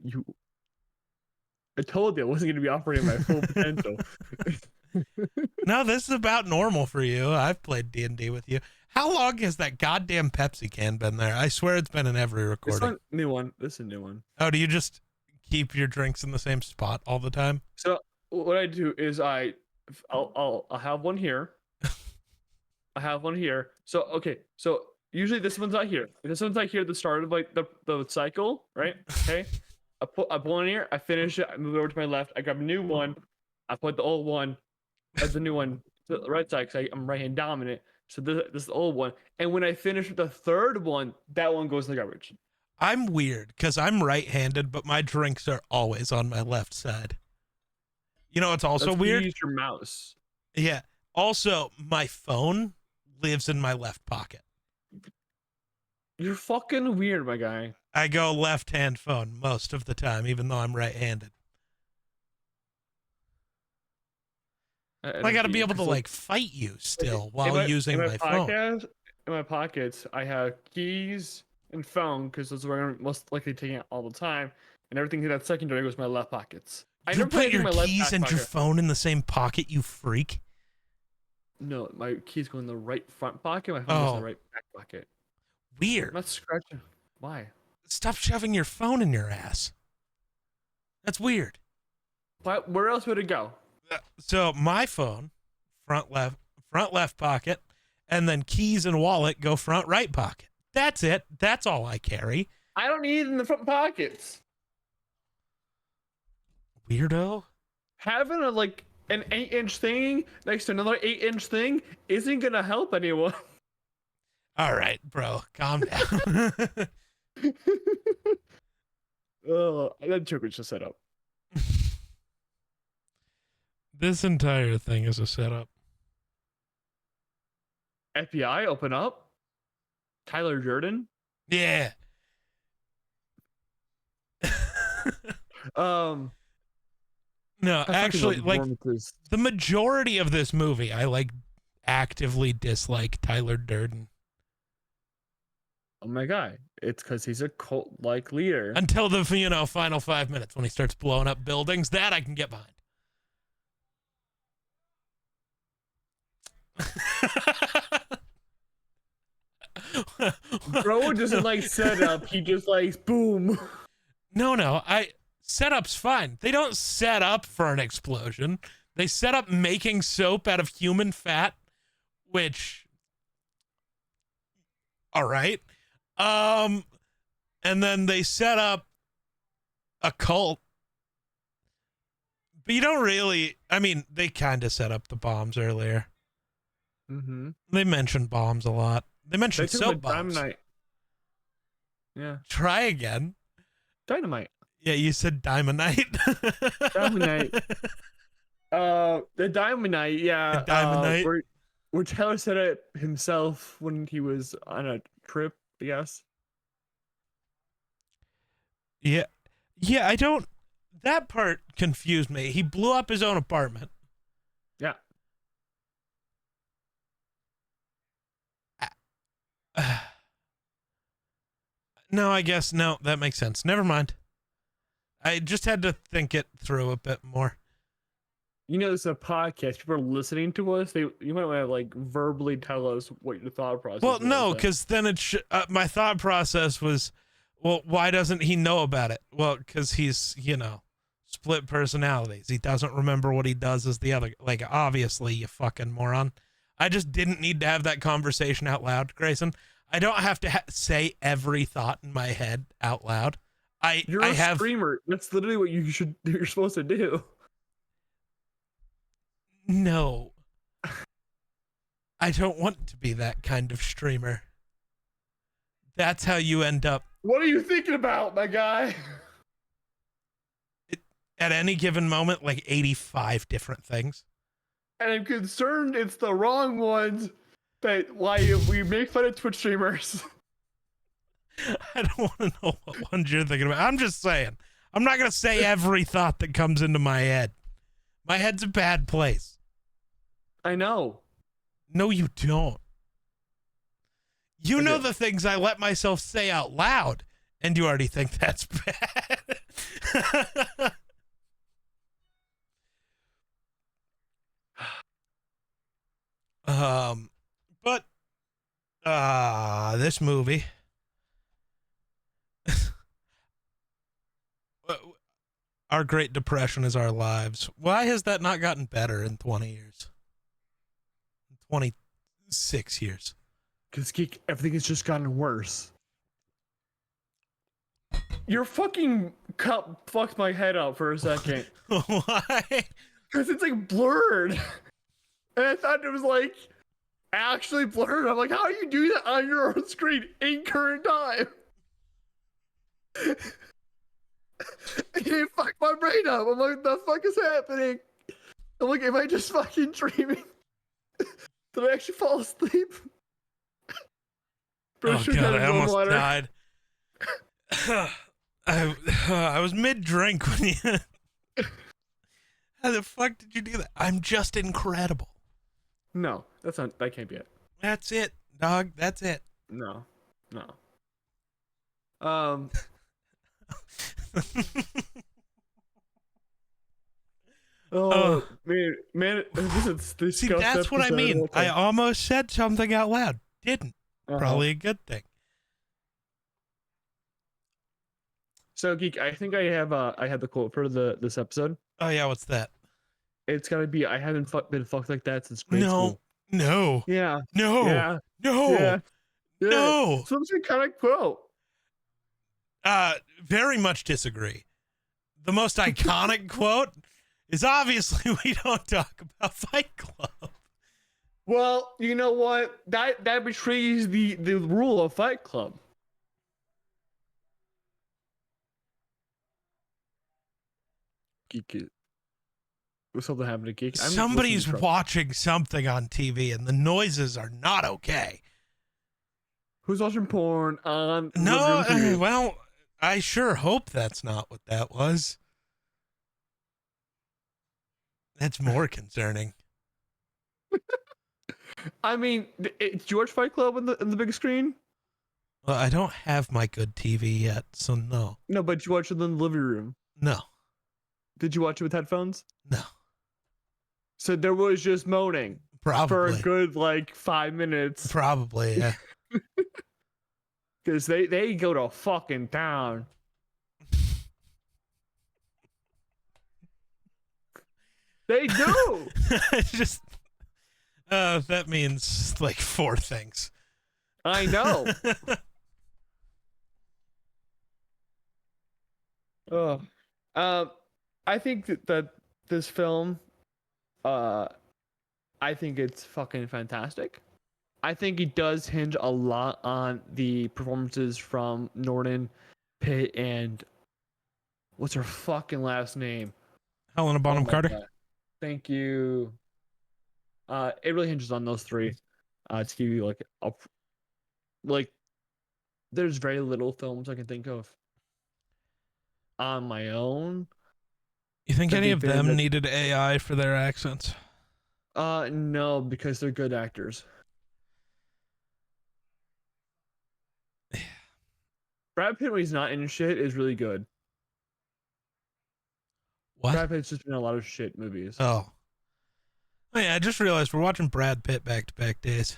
Speaker 1: I told you I wasn't going to be operating my full potential.
Speaker 2: No, this is about normal for you. I've played D&D with you. How long has that goddamn Pepsi can been there? I swear it's been in every recording.
Speaker 1: This is a new one.
Speaker 2: Oh, do you just keep your drinks in the same spot all the time?
Speaker 1: So what I do is I'll have one here. I have one here. So, okay. So usually this one's not here. This one's not here at the start of like the cycle, right? Okay. I put one here. I finish it. I move it over to my left. I grab a new one. I put the old one as the new one to the right side, because I'm right hand dominant. So this is the old one. And when I finish with the third one, that one goes in the garbage.
Speaker 2: I'm weird because I'm right-handed, but my drinks are always on my left side. You know, it's also weird.
Speaker 1: Use your mouse.
Speaker 2: Yeah. Also, my phone lives in my left pocket.
Speaker 1: You're fucking weird, my guy.
Speaker 2: I go left-hand phone most of the time, even though I'm right-handed. I got to be able to like fight you still while using my phone.
Speaker 1: In my pockets, I have keys and phone, because those are where I'm most likely taking it all the time. and everything that's secondary goes in my left pockets. I
Speaker 2: You
Speaker 1: never put
Speaker 2: put your
Speaker 1: anything in my
Speaker 2: keys
Speaker 1: left
Speaker 2: and
Speaker 1: back
Speaker 2: your
Speaker 1: pocket.
Speaker 2: phone in the same pocket, you freak.
Speaker 1: No, my keys go in the right front pocket. My phone goes in the right back pocket.
Speaker 2: Weird.
Speaker 1: I'm not scratching. Why?
Speaker 2: Stop shoving your phone in your ass. That's weird.
Speaker 1: But where else would it go?
Speaker 2: So my phone, front left pocket, and then keys and wallet go front right pocket. That's it. That's all I carry.
Speaker 1: I don't need it in the front pockets.
Speaker 2: Weirdo.
Speaker 1: Having an 8-inch thing next to another 8-inch thing isn't gonna help anyone.
Speaker 2: All right, bro, calm down.
Speaker 1: That joke was just set up.
Speaker 2: This entire thing is a setup.
Speaker 1: FBI, open up. Tyler Durden.
Speaker 2: Yeah. No, actually, like the majority of this movie, I actively dislike Tyler Durden.
Speaker 1: Oh my god, it's because he's a cult-like leader.
Speaker 2: Until the final 5 minutes when he starts blowing up buildings, that I can get behind.
Speaker 1: Bro doesn't like setup, he just likes boom.
Speaker 2: No, setup's fine. They don't set up for an explosion. They set up making soap out of human fat, which, all right. And then they set up a cult. But you don't really, they kind of set up the bombs earlier.
Speaker 1: Mm-hmm.
Speaker 2: They mentioned bombs a lot. They mentioned soap bombs.
Speaker 1: Dynamite. Yeah.
Speaker 2: Try again.
Speaker 1: Dynamite.
Speaker 2: Yeah, you said diamondite.
Speaker 1: Diamondite. The diamondite, yeah.
Speaker 2: The diamondite.
Speaker 1: Where Taylor said it himself when he was on a trip, I guess.
Speaker 2: Yeah, I don't. That part confused me. He blew up his own apartment.
Speaker 1: Yeah.
Speaker 2: No, I guess no. That makes sense. Never mind. I just had to think it through a bit more.
Speaker 1: You know, it's a podcast. People are listening to us. You might want to verbally tell us what your thought process.
Speaker 2: Well, no, because then my thought process was, well, why doesn't he know about it? Well, because he's split personalities. He doesn't remember what he does as the other. Obviously, you fucking moron. I just didn't need to have that conversation out loud, Grayson. I don't have to say every thought in my head out loud.
Speaker 1: You're a streamer. That's literally what you're supposed to do.
Speaker 2: No. I don't want to be that kind of streamer. That's how you end up.
Speaker 1: What are you thinking about, my guy?
Speaker 2: At any given moment, 85 different things.
Speaker 1: And I'm concerned it's the wrong ones why we make fun of Twitch streamers.
Speaker 2: I don't want to know what ones you're thinking about. I'm just saying. I'm not going to say every thought that comes into my head. My head's a bad place.
Speaker 1: I know.
Speaker 2: No, you don't. You know the things I let myself say out loud, and you already think that's bad. But this movie. Our Great Depression is our lives. Why has that not gotten better in 20 years? 26 years.
Speaker 1: Because Geek, everything has just gotten worse. Your fucking cup fucked my head up for a second.
Speaker 2: Why?
Speaker 1: Because it's blurred. And I thought it was actually blurred. I'm how do you do that on your own screen in current time? It fucked my brain up. I'm like, the fuck is happening? I'm like, am I just fucking dreaming? Did I actually fall asleep?
Speaker 2: Oh god, I almost died. I was mid-drink when you... How the fuck did you do that? I'm just incredible.
Speaker 1: No, that can't be it.
Speaker 2: That's it, dog. That's it.
Speaker 1: No. Oh man, this is
Speaker 2: See,
Speaker 1: disgust
Speaker 2: that's what I mean. I almost said something out loud. Didn't. Probably a good thing.
Speaker 1: So, Geek, I think I have the quote for this episode.
Speaker 2: Oh yeah, what's that?
Speaker 1: It's gotta be, I haven't been fucked like that since grade school.
Speaker 2: No.
Speaker 1: Yeah.
Speaker 2: No.
Speaker 1: Yeah.
Speaker 2: No.
Speaker 1: Yeah. Yeah.
Speaker 2: No.
Speaker 1: Some kind of quote.
Speaker 2: Very much disagree. The most iconic quote is obviously we don't talk about Fight Club.
Speaker 1: Well, you know what? That betrays the rule of Fight Club. Geek. Was something happening to Geek?
Speaker 2: Somebody's watching something on TV and the noises are not okay.
Speaker 1: Who's watching porn on
Speaker 2: No, well, I sure hope that's not what that was. That's more concerning.
Speaker 1: I mean, did you watch Fight Club on the big screen?
Speaker 2: Well, I don't have my good TV yet, so no.
Speaker 1: No, but you watched it in the living room.
Speaker 2: No.
Speaker 1: Did you watch it with headphones?
Speaker 2: No.
Speaker 1: So there was just moaning.
Speaker 2: Probably.
Speaker 1: For a good, 5 minutes.
Speaker 2: Probably, yeah.
Speaker 1: Because they go to fucking town. They do!
Speaker 2: Just, that means, 4 things.
Speaker 1: I know. I think that this film, I think it's fucking fantastic. I think it does hinge a lot on the performances from Norton, Pitt, and what's her fucking last name?
Speaker 2: Helena Bonham Carter.
Speaker 1: God. Thank you. It really hinges on those three. To give you there's very little films I can think of on my own.
Speaker 2: You think any of them needed AI for their accents?
Speaker 1: No, because they're good actors. Brad Pitt, when he's not in shit, is really good.
Speaker 2: What?
Speaker 1: Brad Pitt's just been in a lot of shit movies.
Speaker 2: Oh yeah, I just realized we're watching Brad Pitt back-to-back days.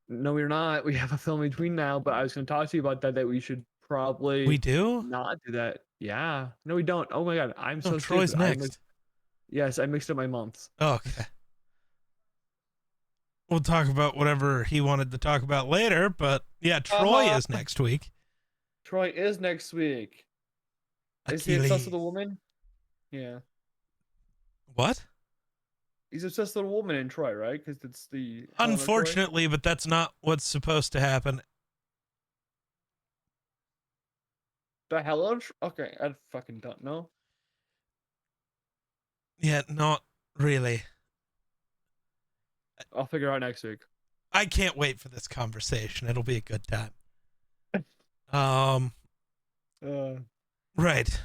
Speaker 1: No, we're not. We have a film between now, but I was going to talk to you about that we should probably...
Speaker 2: We do?
Speaker 1: Not do that. Yeah. No, we don't. Oh my god, I'm so
Speaker 2: Troy's
Speaker 1: stupid.
Speaker 2: next.
Speaker 1: Yes, I mixed up my months.
Speaker 2: Oh, okay. We'll talk about whatever he wanted to talk about later, but yeah, Troy is next week.
Speaker 1: Troy is next week. Is he obsessed with a woman? Yeah.
Speaker 2: What?
Speaker 1: He's obsessed with a woman in Troy, right? Because it's the...
Speaker 2: Unfortunately, but that's not what's supposed to happen.
Speaker 1: The Helen? Okay, I fucking don't know.
Speaker 2: Yeah, not really.
Speaker 1: I'll figure out next week.
Speaker 2: I can't wait for this conversation. It'll be a good time. Right.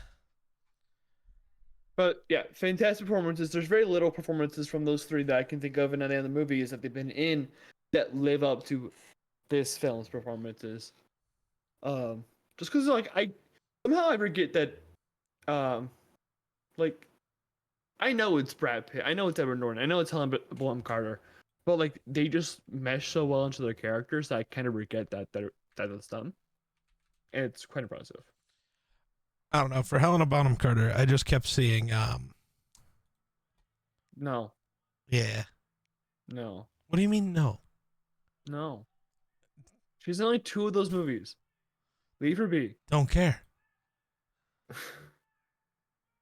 Speaker 1: But yeah, fantastic performances. There's very little performances from those three that I can think of in any of the movies that they've been in that live up to this film's performances. Just because I somehow I forget that, I know it's Brad Pitt, I know it's Edward Norton, I know it's Helena Bonham Carter, but they just mesh so well into their characters that I kind of forget that it's them. And it's quite impressive.
Speaker 2: I don't know. For Helena Bonham Carter, I just kept seeing.
Speaker 1: No.
Speaker 2: Yeah.
Speaker 1: No.
Speaker 2: What do you mean no?
Speaker 1: No. She's in only 2 of those movies. Leave her be.
Speaker 2: Don't care.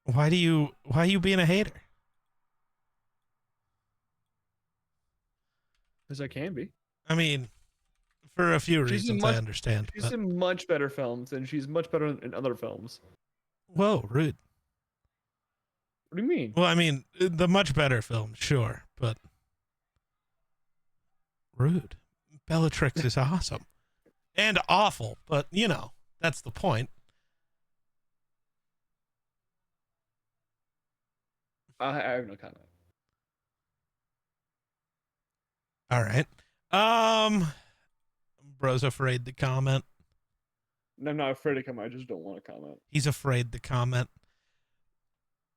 Speaker 2: Why are you being a hater?
Speaker 1: Because I can be.
Speaker 2: I mean, for a few reasons, I understand.
Speaker 1: She's in much better films, and she's much better in other films.
Speaker 2: Whoa, rude.
Speaker 1: What do you mean?
Speaker 2: Well, I mean, the much better film, sure, but rude. Bellatrix is awesome. And awful, but, that's the point.
Speaker 1: I have no comment.
Speaker 2: All right. Bro's afraid to comment.
Speaker 1: I'm not afraid to comment. I just don't want to comment.
Speaker 2: He's afraid to comment.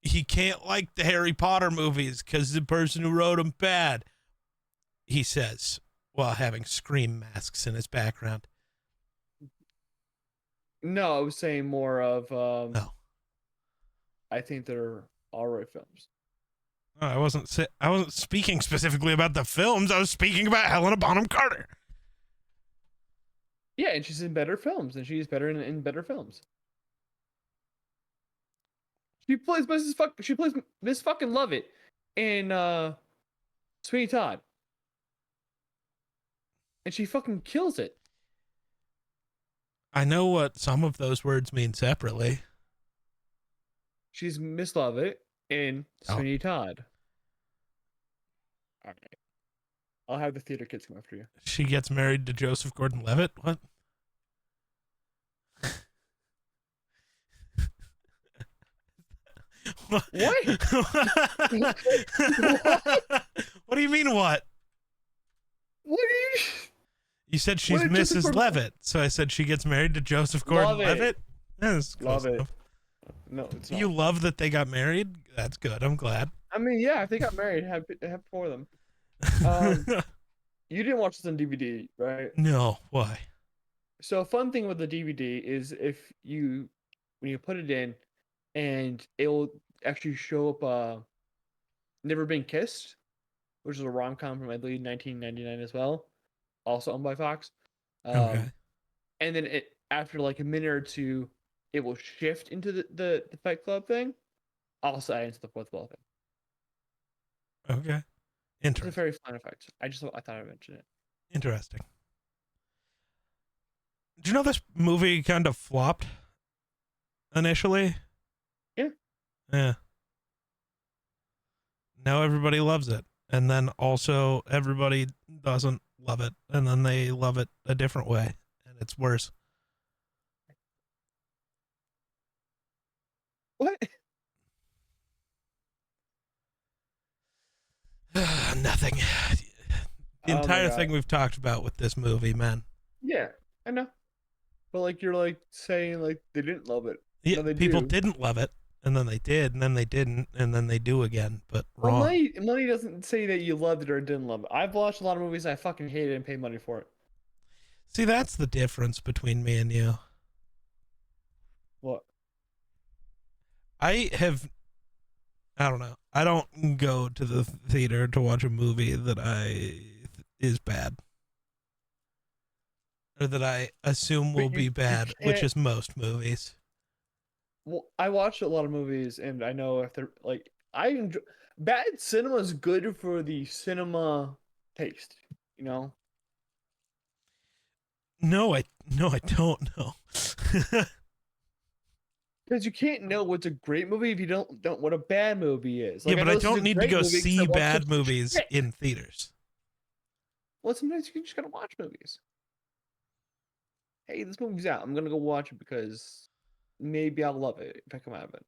Speaker 2: He can't like the Harry Potter movies because the person who wrote them bad, he says, while having scream masks in his background.
Speaker 1: No, I was saying more of
Speaker 2: No.
Speaker 1: I think they're all right films.
Speaker 2: Oh, I wasn't speaking specifically about the films. I was speaking about Helena Bonham Carter.
Speaker 1: Yeah, and she's in better films, and she's better in better films. She plays Miss fucking Lovett in Sweeney Todd. And she fucking kills it.
Speaker 2: I know what some of those words mean separately.
Speaker 1: She's Miss Lovett in Sweeney Todd. All right. I'll have the theater kids come after you.
Speaker 2: She gets married to Joseph Gordon-Levitt? What?
Speaker 1: What?
Speaker 2: What do you mean what?
Speaker 1: What do you...
Speaker 2: You said she's Mrs. Levitt, so I said she gets married to Joseph Gordon-Levitt?
Speaker 1: Love it. No, it's not.
Speaker 2: You love that they got married? That's good. I'm glad.
Speaker 1: I mean, yeah, if they got married, have four of them. You didn't watch this on DVD, right?
Speaker 2: No. Why?
Speaker 1: So a fun thing with the DVD is when you put it in, and it will actually show up Never Been Kissed, which is a rom-com from I believe 1999 as well, also owned by Fox.
Speaker 2: Okay.
Speaker 1: And then after like a minute or two, it will shift into the Fight Club thing, also add into the fourth wall thing.
Speaker 2: Okay. Interesting.
Speaker 1: It's a very fun effect. I thought I'd mention it.
Speaker 2: Interesting. Do you know this movie kind of flopped initially?
Speaker 1: Yeah.
Speaker 2: Yeah. Now everybody loves it. And then also everybody doesn't love it. And then they love it a different way. And it's worse.
Speaker 1: What?
Speaker 2: Nothing. The entire thing we've talked about with this movie, man.
Speaker 1: Yeah, I know. But like you're like saying like they didn't love it.
Speaker 2: Yeah, no, people didn't love it, and then they did, and then they didn't, and then they do again, but wrong.
Speaker 1: Well, money doesn't say that you loved it or didn't love it. I've watched a lot of movies I fucking hated and paid money for it.
Speaker 2: See, that's the difference between me and you.
Speaker 1: What?
Speaker 2: I don't know. I don't go to the theater to watch a movie that is bad. Or that I assume will be bad, which is most movies.
Speaker 1: Well, I watch a lot of movies, and I know if they're like, I enjoy bad cinema is good for the cinema taste, you know?
Speaker 2: No, I don't know.
Speaker 1: Because you can't know what's a great movie if you don't what a bad movie is.
Speaker 2: Like, yeah, but I don't need to go see bad movies in theaters.
Speaker 1: Well, sometimes you just gotta watch movies. Hey, this movie's out. I'm gonna go watch it because maybe I'll love it if I come out of it.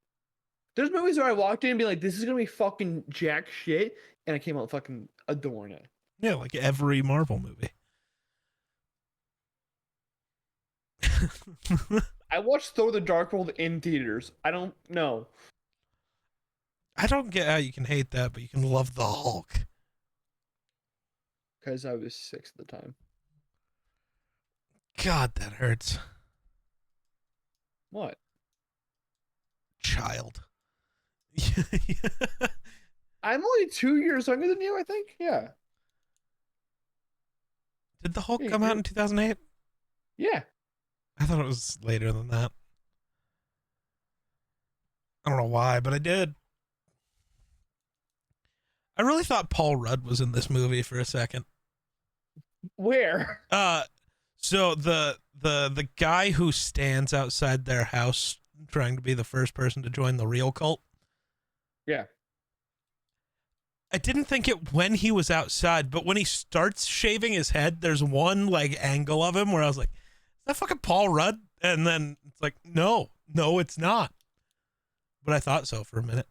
Speaker 1: There's movies where I walked in and be like, this is gonna be fucking jack shit, and I came out fucking adoring it.
Speaker 2: Yeah, like every Marvel movie.
Speaker 1: I watched Thor: The Dark World in theaters. I don't know.
Speaker 2: I don't get how you can hate that, but you can love the Hulk.
Speaker 1: Because I was 6 at the time.
Speaker 2: God, that hurts.
Speaker 1: What?
Speaker 2: Child.
Speaker 1: I'm only 2 years younger than you, I think. Yeah.
Speaker 2: Did the Hulk come out in 2008?
Speaker 1: Yeah.
Speaker 2: I thought it was later than that. I don't know why, but I did. I really thought Paul Rudd was in this movie for a second.
Speaker 1: Where?
Speaker 2: So the guy who stands outside their house trying to be the first person to join the real cult.
Speaker 1: Yeah.
Speaker 2: I didn't think it when he was outside, but when he starts shaving his head, there's one like angle of him where I was like, is that fucking Paul Rudd? And then it's like, no, it's not. But I thought so for a minute.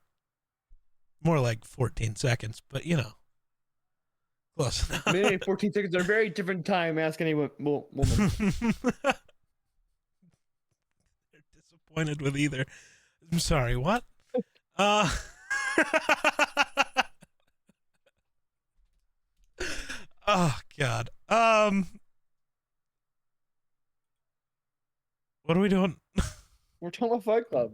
Speaker 2: More like 14 seconds, but you know. Close enough.
Speaker 1: Minute 14 seconds are a very different time. Ask any woman.
Speaker 2: disappointed with either. I'm sorry, what? Oh God. What are we doing?
Speaker 1: We're talking about Fight Club.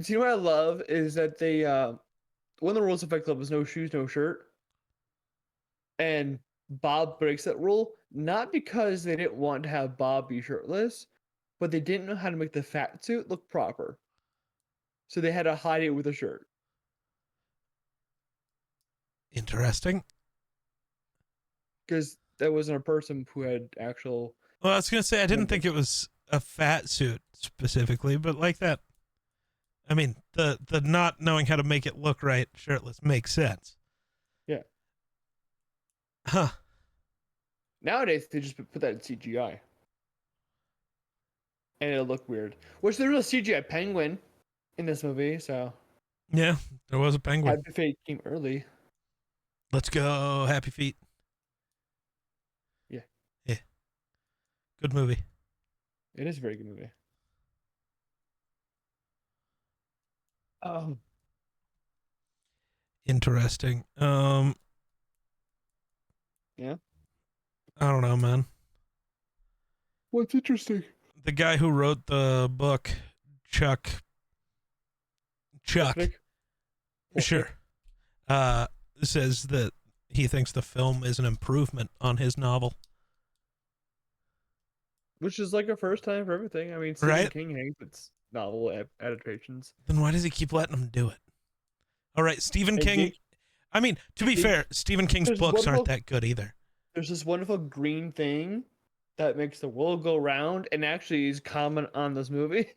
Speaker 1: See, what I love is that they one of the rules of Fight Club is no shoes, no shirt. And Bob breaks that rule, not because they didn't want to have Bob be shirtless, but they didn't know how to make the fat suit look proper. So they had to hide it with a shirt.
Speaker 2: Interesting.
Speaker 1: Because that wasn't a person who had actual...
Speaker 2: Well, I was going to say, I didn't think it was a fat suit specifically, but like that. I mean, the not knowing how to make it look right shirtless makes sense.
Speaker 1: Yeah.
Speaker 2: Huh.
Speaker 1: Nowadays, they just put that in CGI. And it'll look weird. Which there was a CGI penguin in this movie, so...
Speaker 2: Yeah, there was a penguin.
Speaker 1: Happy Feet came early.
Speaker 2: Let's go, Happy Feet.
Speaker 1: Yeah.
Speaker 2: Yeah. Good movie.
Speaker 1: It is a very good movie.
Speaker 2: Interesting.
Speaker 1: Yeah.
Speaker 2: I don't know, man.
Speaker 1: What's interesting?
Speaker 2: The guy who wrote the book, Chuck. Sure. Says that he thinks the film is an improvement on his novel.
Speaker 1: Which is like a first time for everything. I mean, Stephen King hates its novel adaptations.
Speaker 2: Then why does he keep letting him do it? All right, Stephen King.
Speaker 1: Geek,
Speaker 2: I mean, to be fair, Stephen King's books aren't that good either.
Speaker 1: There's this wonderful green thing that makes the world go round, and actually is comment on this movie.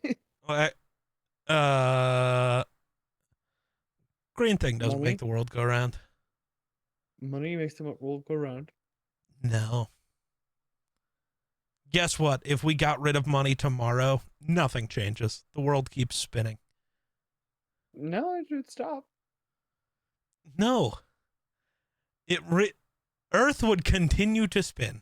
Speaker 2: Green thing doesn't make the world go round.
Speaker 1: Money makes the world go round.
Speaker 2: No. Guess what? If we got rid of money tomorrow, nothing changes. The world keeps spinning.
Speaker 1: No, it should stop.
Speaker 2: No. Earth would continue to spin.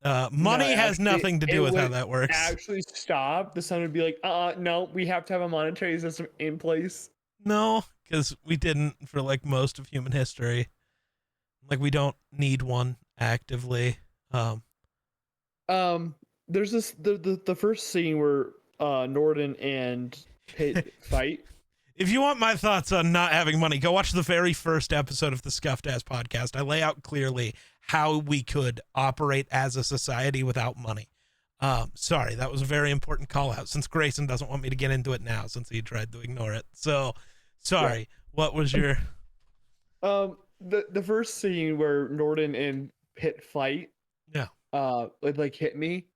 Speaker 2: Money has nothing to do with how that works.
Speaker 1: Actually stop. The sun would be like, no, we have to have a monetary system in place.
Speaker 2: No, because we didn't for like most of human history. Like we don't need one actively.
Speaker 1: There's this the first scene where Norden and Pitt fight.
Speaker 2: If you want my thoughts on not having money, go watch the very first episode of the Scuffed Ass podcast. I lay out clearly how we could operate as a society without money. Sorry, that was a very important call out since Grayson doesn't want me to get into it now since he tried to ignore it. So, sorry. Yeah. What was your...
Speaker 1: The first scene where Norden and Pitt fight.
Speaker 2: Yeah.
Speaker 1: It like hit me.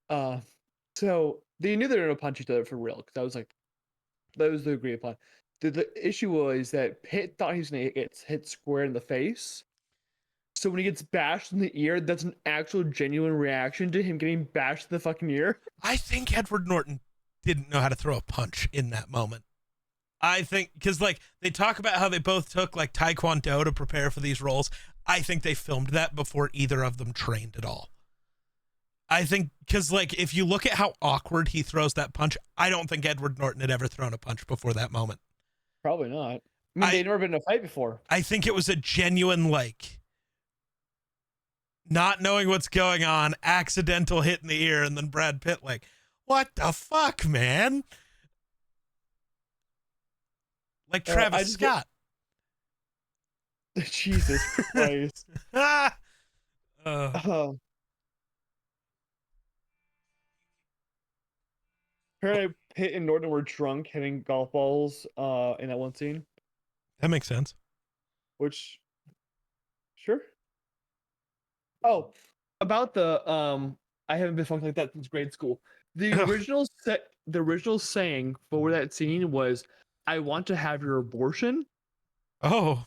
Speaker 1: So they knew they were gonna punch each other for real because that was the agreed upon. The issue was that Pitt thought he was gonna get hit square in the face. So when he gets bashed in the ear, that's an actual genuine reaction to him getting bashed in the fucking ear.
Speaker 2: I think Edward Norton didn't know how to throw a punch in that moment. I think because like they talk about how they both took like Taekwondo to prepare for these roles. I think they filmed that before either of them trained at all. I think because like if you look at how awkward he throws that punch, I don't think Edward Norton had ever thrown a punch before that moment.
Speaker 1: Probably not. I mean, they'd never been in a fight before. I
Speaker 2: think it was a genuine like not knowing what's going on, accidental hit in the ear, and then Brad Pitt like, what the fuck, man? Like Travis Scott.
Speaker 1: Jesus Christ. Apparently Pitt and Norton were drunk hitting golf balls in that one scene.
Speaker 2: That makes sense.
Speaker 1: Which, sure. Oh, about the I haven't been fucked like that since grade school. The original saying for that scene was, "I want to have your abortion."
Speaker 2: Oh.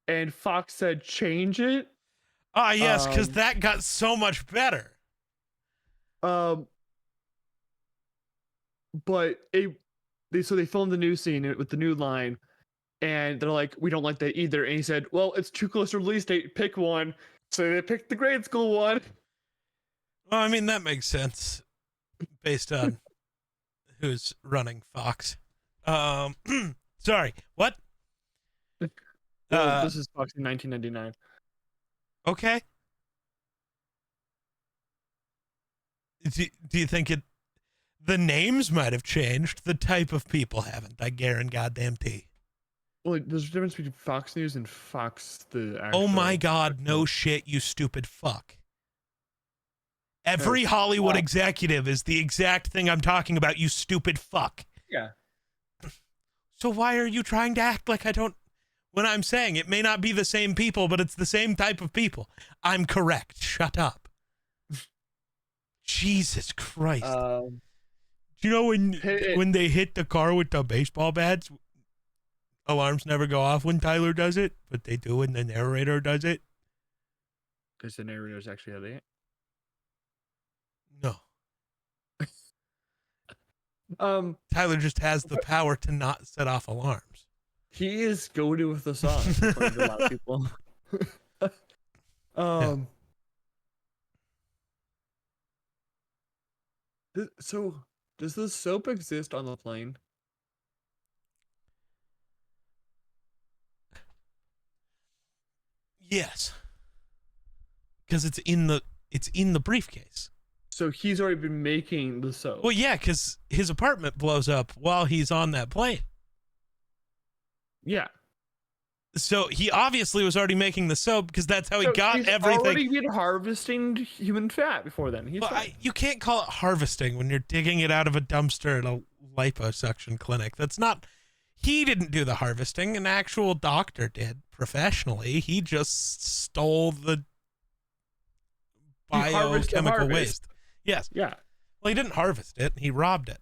Speaker 1: And Fox said, "Change it."
Speaker 2: Ah, yes, because that got so much better.
Speaker 1: But they filmed the new scene with the new line, and they're like, "We don't like that either." And he said, "Well, it's too close to release date. Pick one." So they picked the grade school one.
Speaker 2: Well, I mean that makes sense. based on who's running Fox. Sorry, what?
Speaker 1: Well, this is Fox in 1999.
Speaker 2: Okay. Do you think the names might have changed? The type of people haven't. I guarantee.
Speaker 1: Well, there's a difference between Fox News and Fox the actual.
Speaker 2: Oh my God, no shit, you stupid fuck. Every Hollywood executive is the exact thing I'm talking about, you stupid fuck.
Speaker 1: Yeah.
Speaker 2: So why are you trying to act like I don't... When I'm saying it may not be the same people, but it's the same type of people. I'm correct. Shut up. Jesus Christ. Do you know when they hit the car with the baseball bats, alarms never go off when Tyler does it, but they do when the narrator does it?
Speaker 1: Because the narrator's actually how they...
Speaker 2: No.
Speaker 1: Tyler
Speaker 2: just has the power to not set off alarms.
Speaker 1: He is goated with the song, according to a lot of people. So, does the soap exist on the plane?
Speaker 2: Yes. Because it's in the briefcase.
Speaker 1: So he's already been making the soap.
Speaker 2: Well, yeah, because his apartment blows up while he's on that plane.
Speaker 1: Yeah.
Speaker 2: So he obviously was already making the soap because that's how he got everything. He's
Speaker 1: already been harvesting human fat before then.
Speaker 2: You can't call it harvesting when you're digging it out of a dumpster at a liposuction clinic. That's not... He didn't do the harvesting. An actual doctor did professionally. He just stole the biochemical waste. Yes.
Speaker 1: Yeah.
Speaker 2: Well, he didn't harvest it. He robbed it.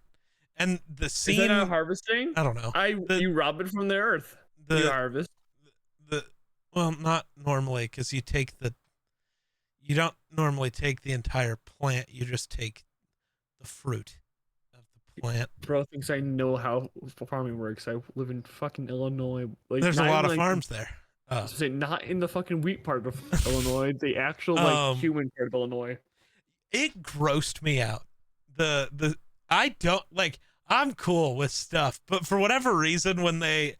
Speaker 2: And the scene...
Speaker 1: Is that not harvesting?
Speaker 2: I don't know.
Speaker 1: You rob it from the earth. You harvest.
Speaker 2: Well, not normally, because you don't normally take the entire plant. You just take the fruit of the plant.
Speaker 1: Bro thinks I know how farming works. I live in fucking Illinois.
Speaker 2: Like, there's a lot of farms there.
Speaker 1: Not in the fucking wheat part of Illinois, the actual human part of Illinois.
Speaker 2: It grossed me out. I don't like. I'm cool with stuff, but for whatever reason, when they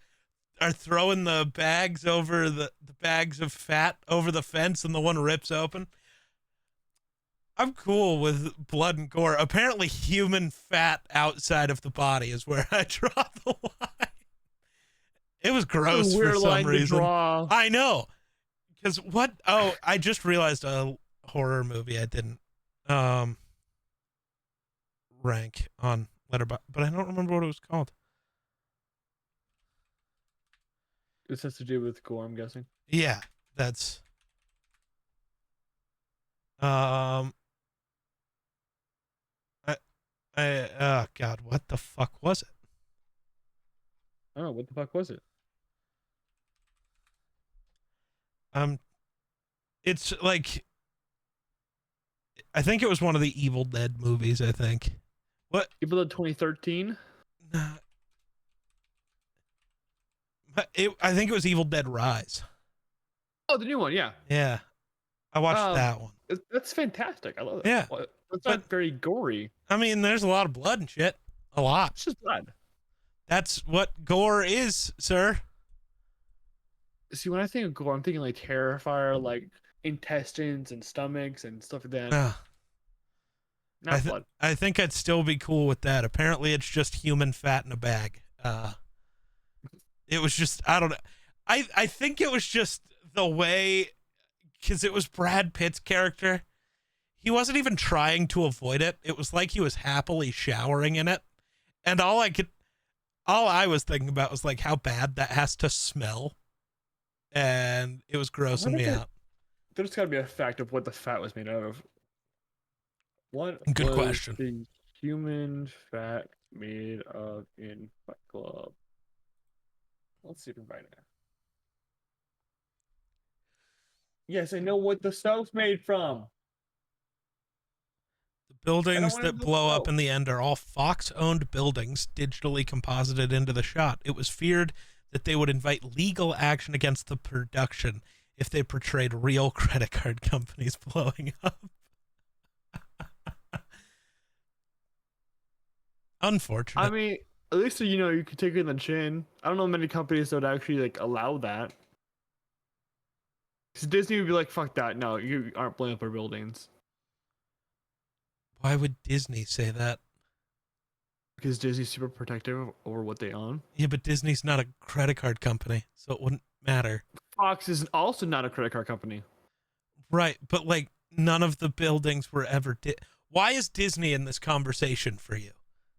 Speaker 2: are throwing the bags over the bags of fat over the fence and the one rips open, I'm cool with blood and gore. Apparently human fat outside of the body is where I draw the line. It was gross for some reason. I know. Because what? Oh, I just realized a horror movie I didn't rank on Letterboxd, but I don't remember what it was called.
Speaker 1: This has to do with gore, I'm guessing.
Speaker 2: Yeah, that's oh God, what the fuck was it?
Speaker 1: Oh, what the fuck was it?
Speaker 2: It's like, I think it was one of the Evil Dead movies, I think. What?
Speaker 1: Evil Dead 2013?
Speaker 2: I think it was Evil Dead Rise.
Speaker 1: Oh, the new one, yeah.
Speaker 2: Yeah. I watched that one.
Speaker 1: That's fantastic. I love it.
Speaker 2: Yeah.
Speaker 1: It's not very gory.
Speaker 2: I mean, there's a lot of blood and shit. A lot.
Speaker 1: It's just blood.
Speaker 2: That's what gore is, sir.
Speaker 1: See, when I think of gore, I'm thinking like Terrifier, like intestines and stomachs and stuff like that. Not blood.
Speaker 2: I think I'd still be cool with that. Apparently, it's just human fat in a bag. It was just, I don't know. I think it was just the way, because it was Brad Pitt's character. He wasn't even trying to avoid it. It was like he was happily showering in it. And all I was thinking about was like how bad that has to smell. And it was grossing me out.
Speaker 1: There's got to be a fact of what the fat was made out of. What
Speaker 2: Good
Speaker 1: was
Speaker 2: question.
Speaker 1: The human fat made of in Fight Club? Let's see if we can find it. Yes, I know what the stuff's made from.
Speaker 2: The buildings that blow up in the end are all Fox-owned buildings digitally composited into the shot. It was feared that they would invite legal action against the production if they portrayed real credit card companies blowing up. Unfortunate.
Speaker 1: I mean, at least you could take it in the chin. I don't know many companies that would actually like allow that. Because Disney would be like, "Fuck that! No, you aren't blowing up our buildings."
Speaker 2: Why would Disney say that?
Speaker 1: Because Disney's super protective over what they own.
Speaker 2: Yeah, but Disney's not a credit card company, so it wouldn't matter.
Speaker 1: Fox is also not a credit card company.
Speaker 2: Right, but like none of the buildings were ever. Why is Disney in this conversation for you?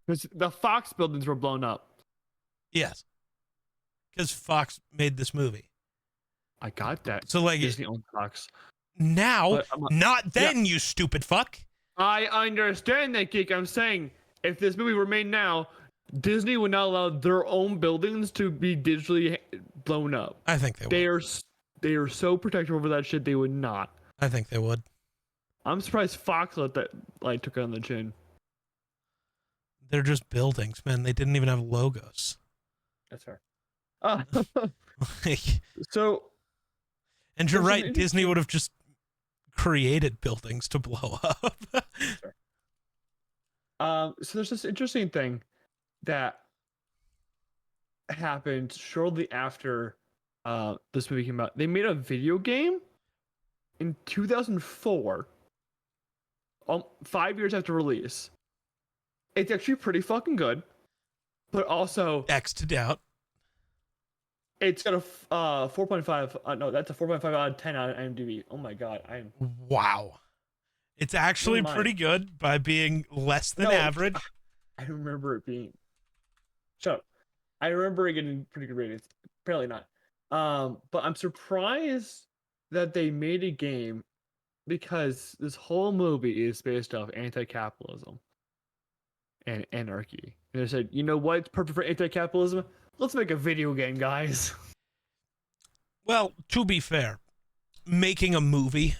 Speaker 1: Because the Fox buildings were blown up.
Speaker 2: Yes, because Fox made this movie.
Speaker 1: I got that.
Speaker 2: So like
Speaker 1: Disney owns Fox.
Speaker 2: Now, not then, yeah. You stupid fuck.
Speaker 1: I understand that, Geek. I'm saying if this movie were made now, Disney would not allow their own buildings to be digitally blown up.
Speaker 2: I think they would.
Speaker 1: They are so protective over that shit. They would not.
Speaker 2: I think they would.
Speaker 1: I'm surprised Fox let that took it on the chin.
Speaker 2: They're just buildings, man. They didn't even have logos.
Speaker 1: That's fair. So.
Speaker 2: And you're right. Disney would have just created buildings to blow up.
Speaker 1: Sure. So there's this interesting thing that happened shortly after this movie came out. They made a video game in 2004, 5 years after release. It's actually pretty fucking good, but also
Speaker 2: X to doubt.
Speaker 1: It's got a 4.5. No, that's a 4.5 out of 10 on IMDb. Oh my god,
Speaker 2: wow. It's actually pretty good by being less than average.
Speaker 1: I remember it being. Shut up. I remember it getting pretty good ratings. Apparently not. But I'm surprised that they made a game because this whole movie is based off anti-capitalism and anarchy. And they said, you know what? It's perfect for anti-capitalism. Let's make a video game, guys.
Speaker 2: Well, to be fair, making a movie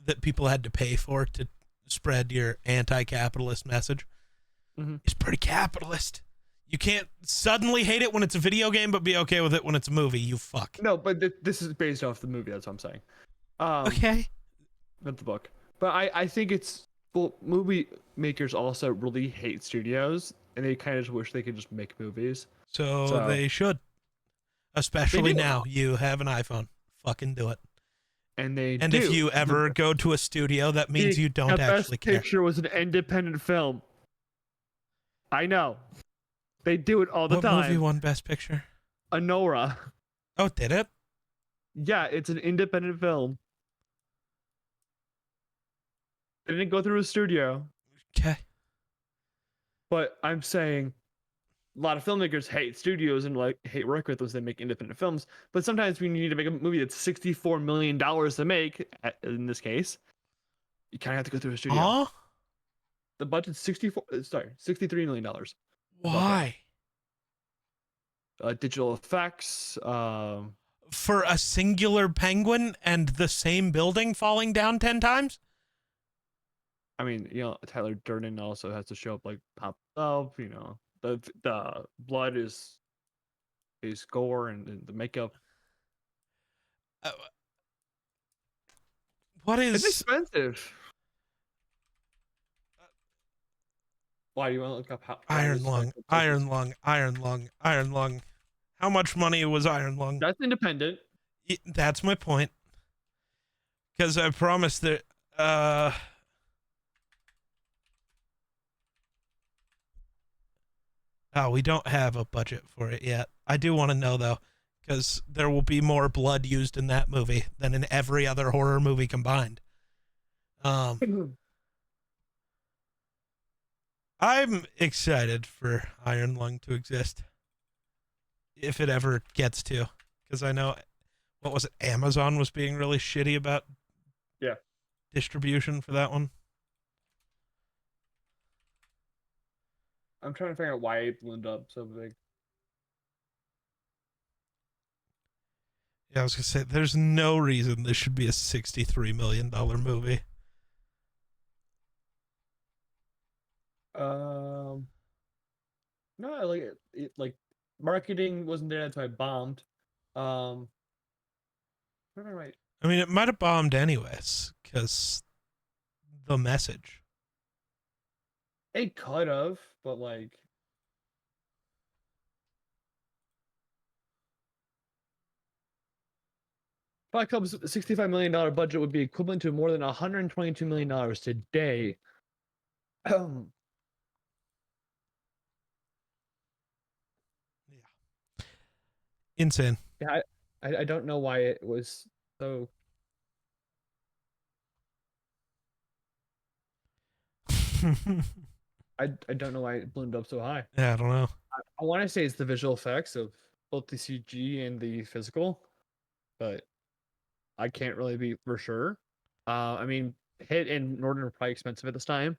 Speaker 2: that people had to pay for to spread your anti-capitalist message is pretty capitalist. You can't suddenly hate it when it's a video game, but be okay with it when it's a movie. You fuck.
Speaker 1: No, but this is based off the movie. That's what I'm saying.
Speaker 2: Okay.
Speaker 1: Not the book. But I think it's... Well, movie makers also really hate studios, and they kind of just wish they could just make movies.
Speaker 2: So they should. Especially now. You have an iPhone. Fucking do it.
Speaker 1: And they
Speaker 2: do. If you ever go to a studio, that means you don't actually care.
Speaker 1: Best Picture was an independent film. I know. They do it all the time.
Speaker 2: What movie won Best Picture?
Speaker 1: Anora.
Speaker 2: Oh, did it?
Speaker 1: Yeah, it's an independent film. It didn't go through a studio.
Speaker 2: Okay.
Speaker 1: But I'm saying a lot of filmmakers hate studios and like hate work with those that make independent films. But sometimes when you need to make a movie that's $64 million to make, in this case, you kind of have to go through a studio.
Speaker 2: Huh?
Speaker 1: The budget's $63 million.
Speaker 2: Why?
Speaker 1: Digital effects.
Speaker 2: For a singular penguin and the same building falling down 10 times?
Speaker 1: I mean, Tyler Durden also has to show up like pop up. The blood is gore and the makeup.
Speaker 2: What is?
Speaker 1: It's expensive. Why do you want to look up how?
Speaker 2: Iron Lung. How much money was Iron Lung?
Speaker 1: That's independent.
Speaker 2: That's my point. Because I promised that. Oh, we don't have a budget for it yet. I do want to know, though, because there will be more blood used in that movie than in every other horror movie combined. I'm excited for Iron Lung to exist. If it ever gets to. Because I know, what was it, Amazon was being really shitty about distribution for that one.
Speaker 1: I'm trying to figure out why it blew up so big.
Speaker 2: Yeah, I was going to say, there's no reason this should be a $63 million movie.
Speaker 1: No, like marketing wasn't there, that's why it bombed. Right.
Speaker 2: I mean, it might have bombed anyways, because the message.
Speaker 1: It could have, but like. Fight Club's $65 million budget would be equivalent to more than $122 million today.
Speaker 2: Yeah. Insane.
Speaker 1: Yeah, I don't know why it was so. I don't know why it ballooned up so high.
Speaker 2: Yeah, I don't know.
Speaker 1: I want to say it's the visual effects of both the CG and the physical, but I can't really be for sure. I mean, Hit and Norton were probably expensive at this time.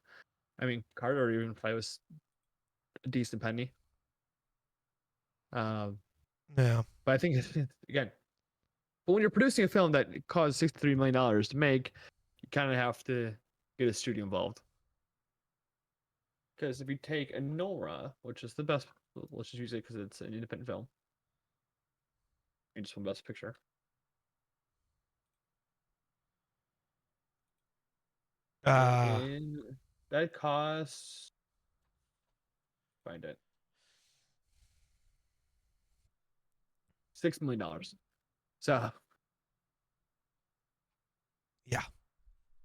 Speaker 1: I mean, Carter even probably was a decent penny.
Speaker 2: Yeah.
Speaker 1: But I think again, but when you're producing a film that costs $63 million to make, you kind of have to get a studio involved. Because if you take Anora, which is the best, let's just use it because it's an independent film, and just won Best Picture. That costs. Find it. $6 million. So.
Speaker 2: Yeah.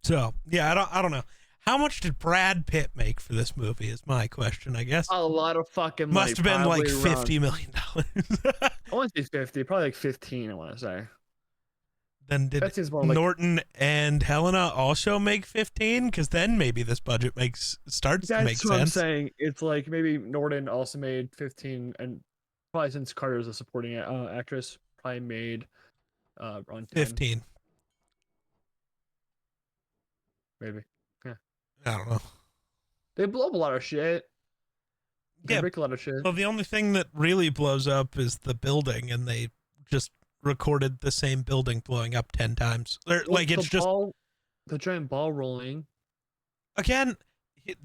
Speaker 2: So yeah, I don't know. How much did Brad Pitt make for this movie? Is my question, I guess.
Speaker 1: A lot of fucking money.
Speaker 2: Must have been like $50 million.
Speaker 1: I want to say 50, probably like 15. I want to say.
Speaker 2: Then did Norton and Helena also make 15? Because then maybe this budget starts to make sense. That's what I'm
Speaker 1: saying. It's like maybe Norton also made 15, and probably since Carter is a supporting actress, probably made around 10.
Speaker 2: 15.
Speaker 1: Maybe. Yeah.
Speaker 2: I don't know.
Speaker 1: They blow up a lot of shit. They break a lot of shit.
Speaker 2: Well, the only thing that really blows up is the building, and they just recorded the same building blowing up 10 times. Like it's just
Speaker 1: the giant ball rolling.
Speaker 2: Again,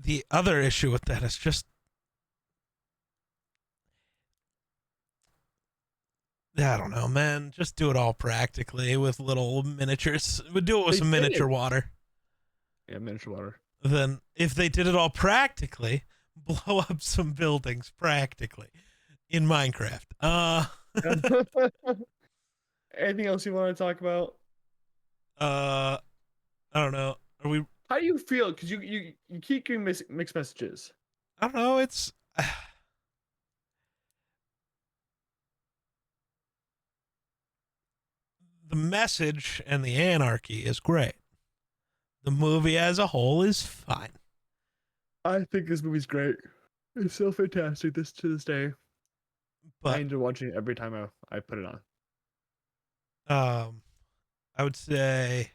Speaker 2: the other issue with that is just I don't know, man. Just do it all practically with little miniatures. We'd do it with some miniature water.
Speaker 1: Yeah, miniature water.
Speaker 2: Then if they did it all practically, blow up some buildings practically in Minecraft.
Speaker 1: Anything else you want to talk about?
Speaker 2: I don't know.
Speaker 1: How do you feel? Because you keep getting mixed messages.
Speaker 2: I don't know. It's the message and the anarchy is great. The movie as a whole is fine.
Speaker 1: I think this movie's great. It's so fantastic to this day. But I enjoy watching it every time I put it on.
Speaker 2: I would say,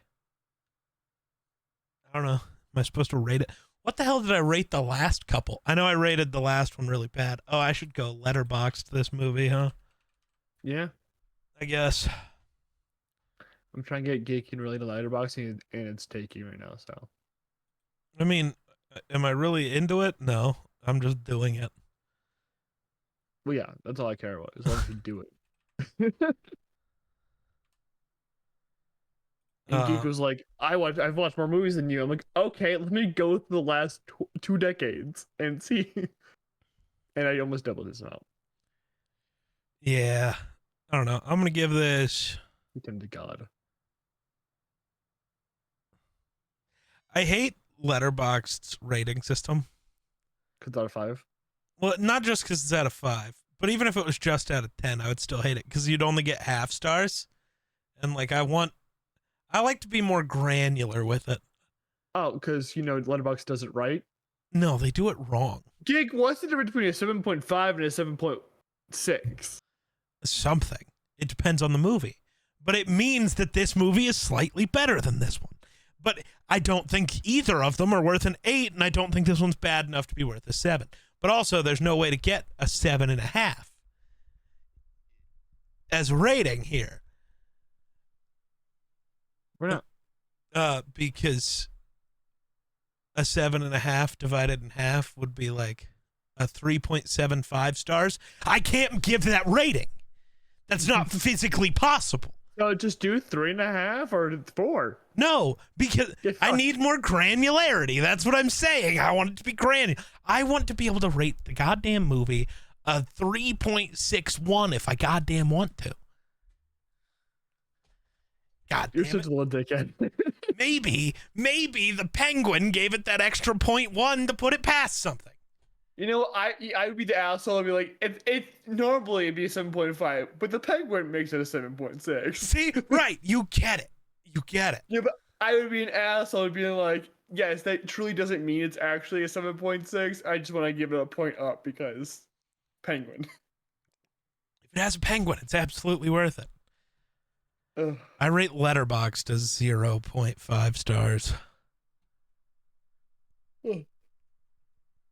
Speaker 2: I don't know. Am I supposed to rate it? What the hell did I rate the last couple? I know I rated the last one really bad. Oh, I should go Letterboxd this movie, huh?
Speaker 1: Yeah.
Speaker 2: I guess.
Speaker 1: I'm trying to get Geek and really to Letterboxd, and it's taking right now, so.
Speaker 2: I mean, am I really into it? No. I'm just doing it.
Speaker 1: Well, yeah, that's all I care about, as long as you do it. And Geek was like, I've watched more movies than you. I'm like, okay, let me go through the last 2 decades and see. And I almost doubled his amount.
Speaker 2: Yeah. I don't know. I'm going to give this.
Speaker 1: Return to God.
Speaker 2: I hate Letterboxd's rating system.
Speaker 1: Because out of 5?
Speaker 2: Well, not just because it's out of 5, but even if it was just out of 10, I would still hate it because you'd only get half stars. And like, I like to be more granular with it.
Speaker 1: Oh, because, Letterboxd does it right?
Speaker 2: No, they do it wrong.
Speaker 1: Geek, what's the difference between a 7.5 and a 7.6?
Speaker 2: Something. It depends on the movie. But it means that this movie is slightly better than this one. But I don't think either of them are worth an 8, and I don't think this one's bad enough to be worth a 7. But also, there's no way to get a 7.5 as a rating here.
Speaker 1: We're not.
Speaker 2: Because a 7.5 divided in half would be like a 3.75 stars. I can't give that rating. That's not physically possible.
Speaker 1: So just do 3.5 or 4.
Speaker 2: No, because I need more granularity. That's what I'm saying. I want it to be granular. I want to be able to rate the goddamn movie a 3.61 if I goddamn want to. God damn,
Speaker 1: you're such a little dickhead.
Speaker 2: maybe the Penguin gave it that extra 0.1 to put it past something.
Speaker 1: You know, I would be the asshole. I'd be like, it normally it'd be a 7.5, but the Penguin makes it a 7.6.
Speaker 2: See, right? You get it. Yeah,
Speaker 1: but I would be an asshole being like, yes, that truly doesn't mean it's actually a 7.6. I just want to give it a point up because Penguin.
Speaker 2: If it has a Penguin, it's absolutely worth it.
Speaker 1: Ugh.
Speaker 2: I rate Letterboxd as 0.5 stars.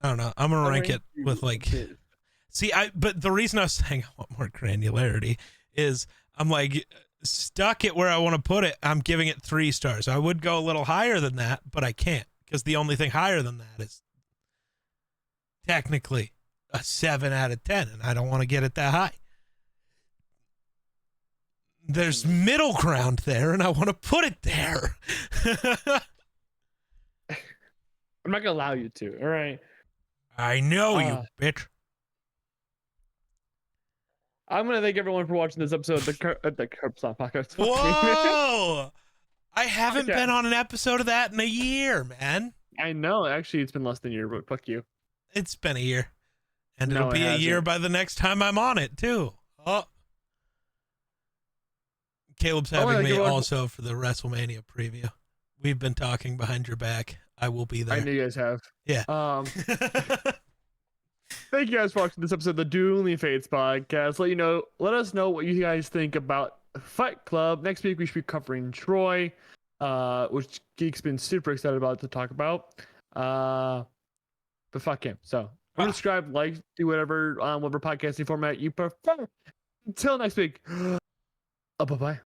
Speaker 2: I don't know. I'm gonna rank it with like. See, but the reason I was saying I want more granularity is I'm like stuck at where I want to put it. I'm giving it 3 stars. I would go a little higher than that, but I can't because the only thing higher than that is technically a 7 out of 10, and I don't want to get it that high. There's middle ground there, and I want to put it there.
Speaker 1: I'm not gonna allow you to. All right.
Speaker 2: I know you, bitch.
Speaker 1: I'm gonna thank everyone for watching this episode of the Curbstone Podcast.
Speaker 2: Whoa! I haven't been on an episode of that in a year, man.
Speaker 1: I know. Actually, it's been less than a year, but fuck you.
Speaker 2: It's been a year, and it'll be a year by the next time I'm on it too. Oh. Caleb's having me also for the WrestleMania preview. We've been talking behind your back. I will be there.
Speaker 1: I know you guys have.
Speaker 2: Yeah.
Speaker 1: Thank you guys for watching this episode of the Dueling Fates podcast. Let us know what you guys think about Fight Club. Next week we should be covering Troy, which Geek's been super excited about to talk about. But fuck him. So subscribe, like, do whatever podcasting format you prefer. Until next week. Bye bye.